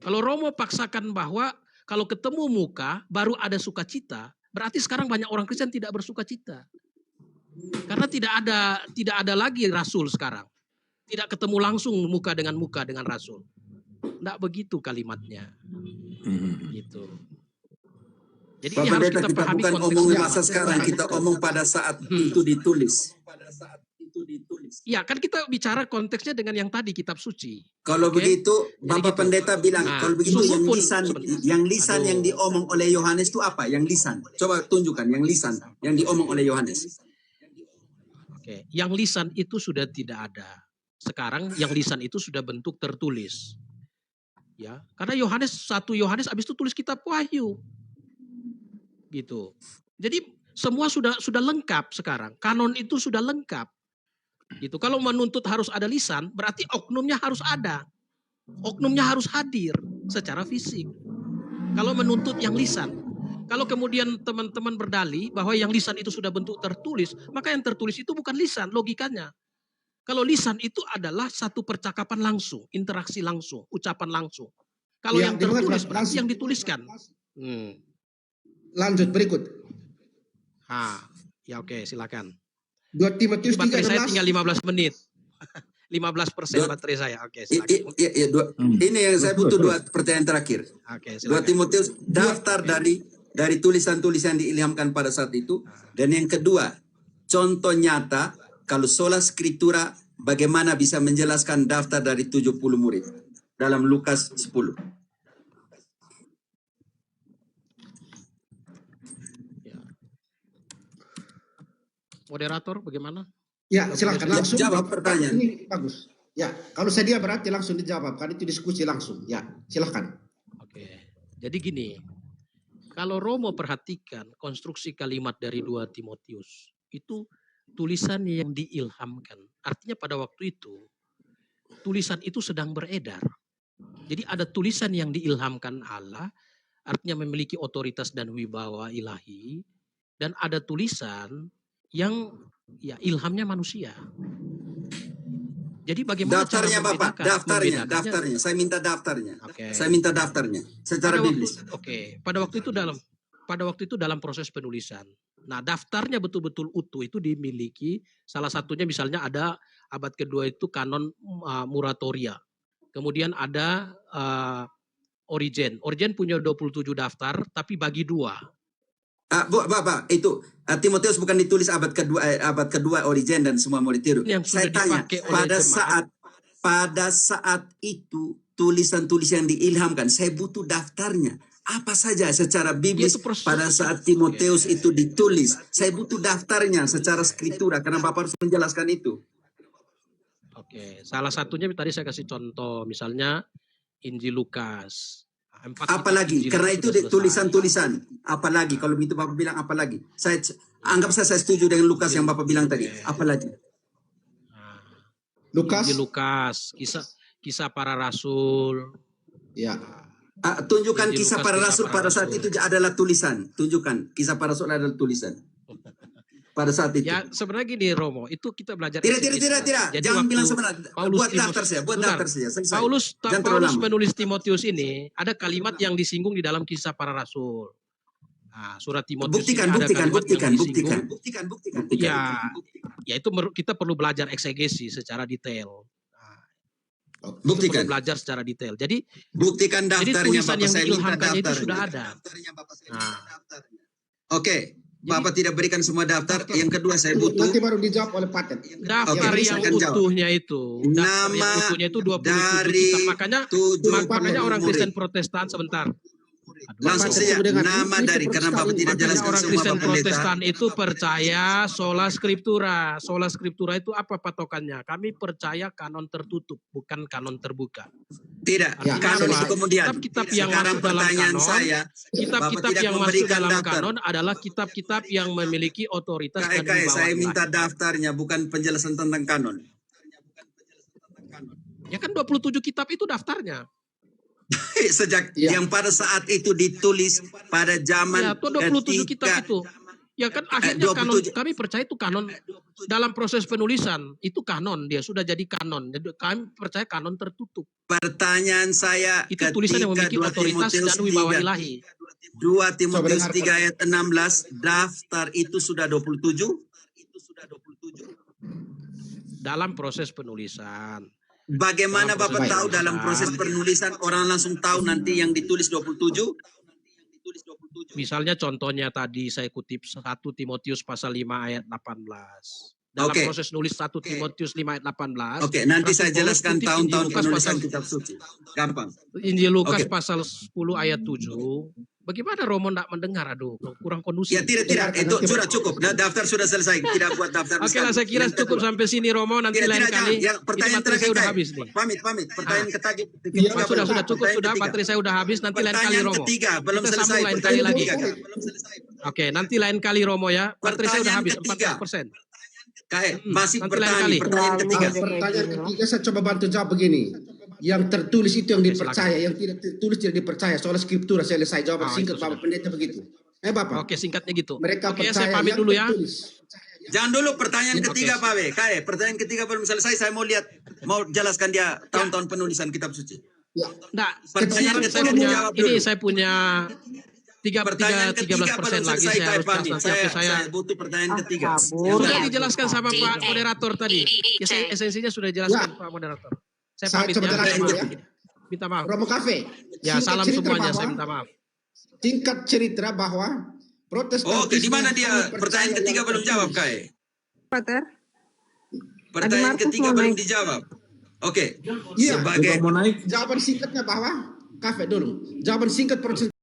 Kalau Romo paksakan bahwa kalau ketemu muka baru ada sukacita, berarti sekarang banyak orang Kristen tidak bersukacita. Karena tidak ada lagi Rasul sekarang. Tidak ketemu langsung muka dengan Rasul. Tidak begitu kalimatnya. Gitu. Jadi ini Pak harus Pendeta, kita kita pahami bukan konteksnya. omongin masa sekarang, kita omong pada saat itu ditulis. Ya kan kita bicara konteksnya dengan yang tadi kitab suci. Kalau Oke? begitu, Jadi Bapak gitu. Pendeta bilang, Nah, kalau begitu sungguh yang pun- lisan yang Aduh. diomong oleh Yohanes itu apa? Yang lisan. Coba tunjukkan yang lisan yang diomong oleh Yohanes. Oke, yang lisan itu sudah tidak ada. Sekarang yang lisan itu sudah bentuk tertulis. Ya, karena satu Yohanes habis itu tulis kitab Wahyu. Gitu. Jadi semua sudah lengkap sekarang. Kanon itu sudah lengkap. Gitu. Kalau menuntut harus ada lisan, berarti oknumnya harus ada. Oknumnya harus hadir secara fisik. Kalau menuntut yang lisan. Kalau kemudian teman-teman berdalih bahwa yang lisan itu sudah bentuk tertulis, maka yang tertulis itu bukan lisan, logikanya. Kalau lisan itu adalah satu percakapan langsung, interaksi langsung, ucapan langsung. Kalau Ya, yang dimengerti, tertulis berarti langsung. yang dituliskan. Lanjut berikut. Ya oke, silakan. 2 Timotius Baterai saya 3:16. tinggal 15 menit. 15% baterai saya. Oke, silakan. Ini yang saya butuh 2 pertanyaan terakhir. Oke, 2 silakan. Timotius, daftar dari tulisan-tulisan yang diilhamkan pada saat itu. Dan yang kedua, contoh nyata kalau sola scriptura bagaimana bisa menjelaskan daftar dari 70 murid dalam Lukas 10. Ya. Moderator bagaimana? Ya, silakan Ya, langsung jawab pertanyaan. Ini bagus. Ya, kalau sedia berarti langsung dijawab. Kan itu diskusi langsung. Ya, silakan. Oke. Jadi gini, kalau Romo perhatikan konstruksi kalimat dari 2 Timotius, itu tulisan yang diilhamkan. Artinya pada waktu itu, tulisan itu sedang beredar. Jadi ada tulisan yang diilhamkan Allah, artinya memiliki otoritas dan wibawa ilahi, dan ada tulisan yang ya ilhamnya manusia. Jadi bagaimana Daftarnya cara Bapak, membedakannya? daftarnya. Saya minta daftarnya. Oke. Saya minta daftarnya secara biblis. Pada waktu itu dalam proses penulisan. Nah, daftarnya betul-betul utuh itu dimiliki. Salah satunya misalnya ada abad kedua itu kanon Muratoria. Kemudian ada Origen. Origen punya 27 daftar, tapi bagi 2. Bapak, itu Timotius bukan ditulis abad kedua Origen dan semua murid itu. Yang sudah Saya tanya, dipakai oleh jemaat. pada saat itu tulisan-tulisan diilhamkan, saya butuh daftarnya. Apa saja secara biblis Itu proses- pada saat Timotius itu ditulis. Saya butuh daftarnya secara skriptura karena Bapak harus menjelaskan itu. Oke, salah satunya tadi saya kasih contoh, misalnya Injil Lukas. Empat Apalagi, Injil karena itu sudah selesai. tulisan-tulisan. Apalagi, kalau begitu Bapak bilang apalagi. Anggap saya setuju dengan Lukas yang Bapak bilang tadi. Apalagi. Lukas. Injil Lukas, kisah para rasul. Ya. Tunjukkan Injil kisah Lukas, para kisah rasul para pada saat rasul. itu adalah tulisan. Tunjukkan kisah para rasul adalah tulisan. Pada saat itu. Ya sebenarnya gini Romo, itu kita belajar. Tidak. Jadi Jangan waktu bilang sebenarnya. Paulus Buat daftar Timotius- saya. Buat Bentar. daftar saya. Selesai. Paulus Jangan terlalu lama. menulis Timotius ini ada kalimat yang disinggung di dalam kisah para rasul. Nah, surat Timotius Buktikan, ini ada buktikan, kalimat buktikan, yang buktikan, disinggung. buktikan. Ya itu kita perlu belajar eksegesi secara detail. Itu Buktikan. perlu belajar secara detail. Jadi Buktikan daftarnya tulisan Bapak, yang saya minta diilhamkannya itu daftarnya. sudah ada. Nah, Oke, Bapak tidak berikan semua daftar. Yang kedua saya butuh Nanti baru dijawab oleh Paten. daftar Oke, yang saya akan jawab. utuhnya itu, daftar yang Nama utuhnya itu 27 dari kitab. Makanya 70 orang murid. Kristen Protestan sebentar. Langsung saja nama dari, karena Bapak tidak Makanya jelaskan orang semua Kristen Bapak Pendeta. Protestan itu percaya sola scriptura. Sola scriptura itu apa patokannya? Kami percaya kanon tertutup, bukan kanon terbuka. Tidak, Artinya kanon apa? itu kemudian. Kitab-kitab yang Sekarang masuk dalam pertanyaan kanon, saya, Kitab-kitab Bapak tidak yang masuk memberikan dalam daftar. kanon adalah kitab-kitab yang memiliki otoritas dan KEK, wibawa saya ilahi. minta daftarnya, bukan penjelasan tentang kanon. Ya kan 27 kitab itu daftarnya. Sejak Ya. yang pada saat itu ditulis pada zaman Ya, itu 27 kitab ketika itu. Ya kan akhirnya 27. kanon, kami percaya itu kanon dalam proses penulisan, itu kanon, dia sudah jadi kanon. Jadi kami percaya kanon tertutup. pertanyaan saya Itu tulisan yang memiliki 2 otoritas Timotius dan wibawa 3, ilahi. 2 Timotius Coba 3 ayat 16, daftar itu sudah 27. Dalam proses penulisan. Bagaimana Dalam Bapak proses tahu dalam proses penulisan orang langsung tahu nanti yang ditulis 27? Misalnya contohnya tadi saya kutip 1 Timotius pasal 5 ayat 18. Dalam Oke. proses nulis 1 Timotius 5 ayat 18. Oke, nanti Rasul saya Paulus jelaskan kutip tahun-tahun Injil Lukas penulisan pasal- kitab suci. Gampang. Injil Lukas Oke. pasal 10 ayat 7. Bagaimana Romo tidak mendengar? Aduh, kurang kondusif. Ya tidak. Itu sudah cukup. Daftar sudah selesai. Tidak buat daftar. Oke lah, saya kira Yang cukup kedua. sampai sini Romo, nanti lain Jangan. kali. Yang Ini pertanyaan materi saya terakhir. udah Kai. habis nih. Pamit. Pertanyaan ketiga. Ah, sudah cukup, sudah materi saya udah habis, nanti lain kali Pertanyaan Romo. ketiga belum Kita selesai. sambung lain kali Pertanyaan lagi. ketiga. Belum selesai. Oke, nanti lain kali Romo ya. Materi saya udah Pertanyaan habis ketiga. 40%. Kai, masih Nanti lain kali. pertanyaan ketiga. Pertanyaan ketiga saya coba bantu jawab begini. Yang tertulis itu yang dipercaya, yang tidak tertulis tidak dipercaya. Soal skriptura selesai jawaban Oh, singkat itu Bapak Pendeta begitu. Bapak. Oke, singkatnya gitu. Mereka Oke, percaya saya pamit yang dulu ya. tertulis. Jangan dulu pertanyaan Oke. ketiga Pak W. Kai, pertanyaan ketiga belum selesai. Saya mau lihat, mau jelaskan dia tahun-tahun penulisan kitab suci. Ya. Nah, Pertanyaan sekarang saya ketiga punya, dijawab ini dulu. saya punya Pertanyaan ketiga 13% belum lagi selesai saya Kai harus pamit. nanti sampai saya Saya butuh pertanyaan ketiga. kabur. Yang sudah tadi. dijelaskan sama Pak moderator tadi. Ya, saya esensinya sudah dijelaskan Pak moderator. Saya Saya pamit coba ya. jelaskan Minta dulu ya. maaf. Minta maaf. Romo Cafe. Ya, Singkat salam cerita semuanya, bahwa- saya minta maaf. Singkat cerita bahwa Protestantisme Oke, di mana dia? hanya percaya Pertanyaan ketiga yang belum jawab tertulis. Kai. Pater, Pertanyaan Markus ketiga mau belum naik. dijawab. Oke. Iya. Sebagai Mau naik? Jawaban singkatnya bahwa Cafe dulu. Jawaban singkat proses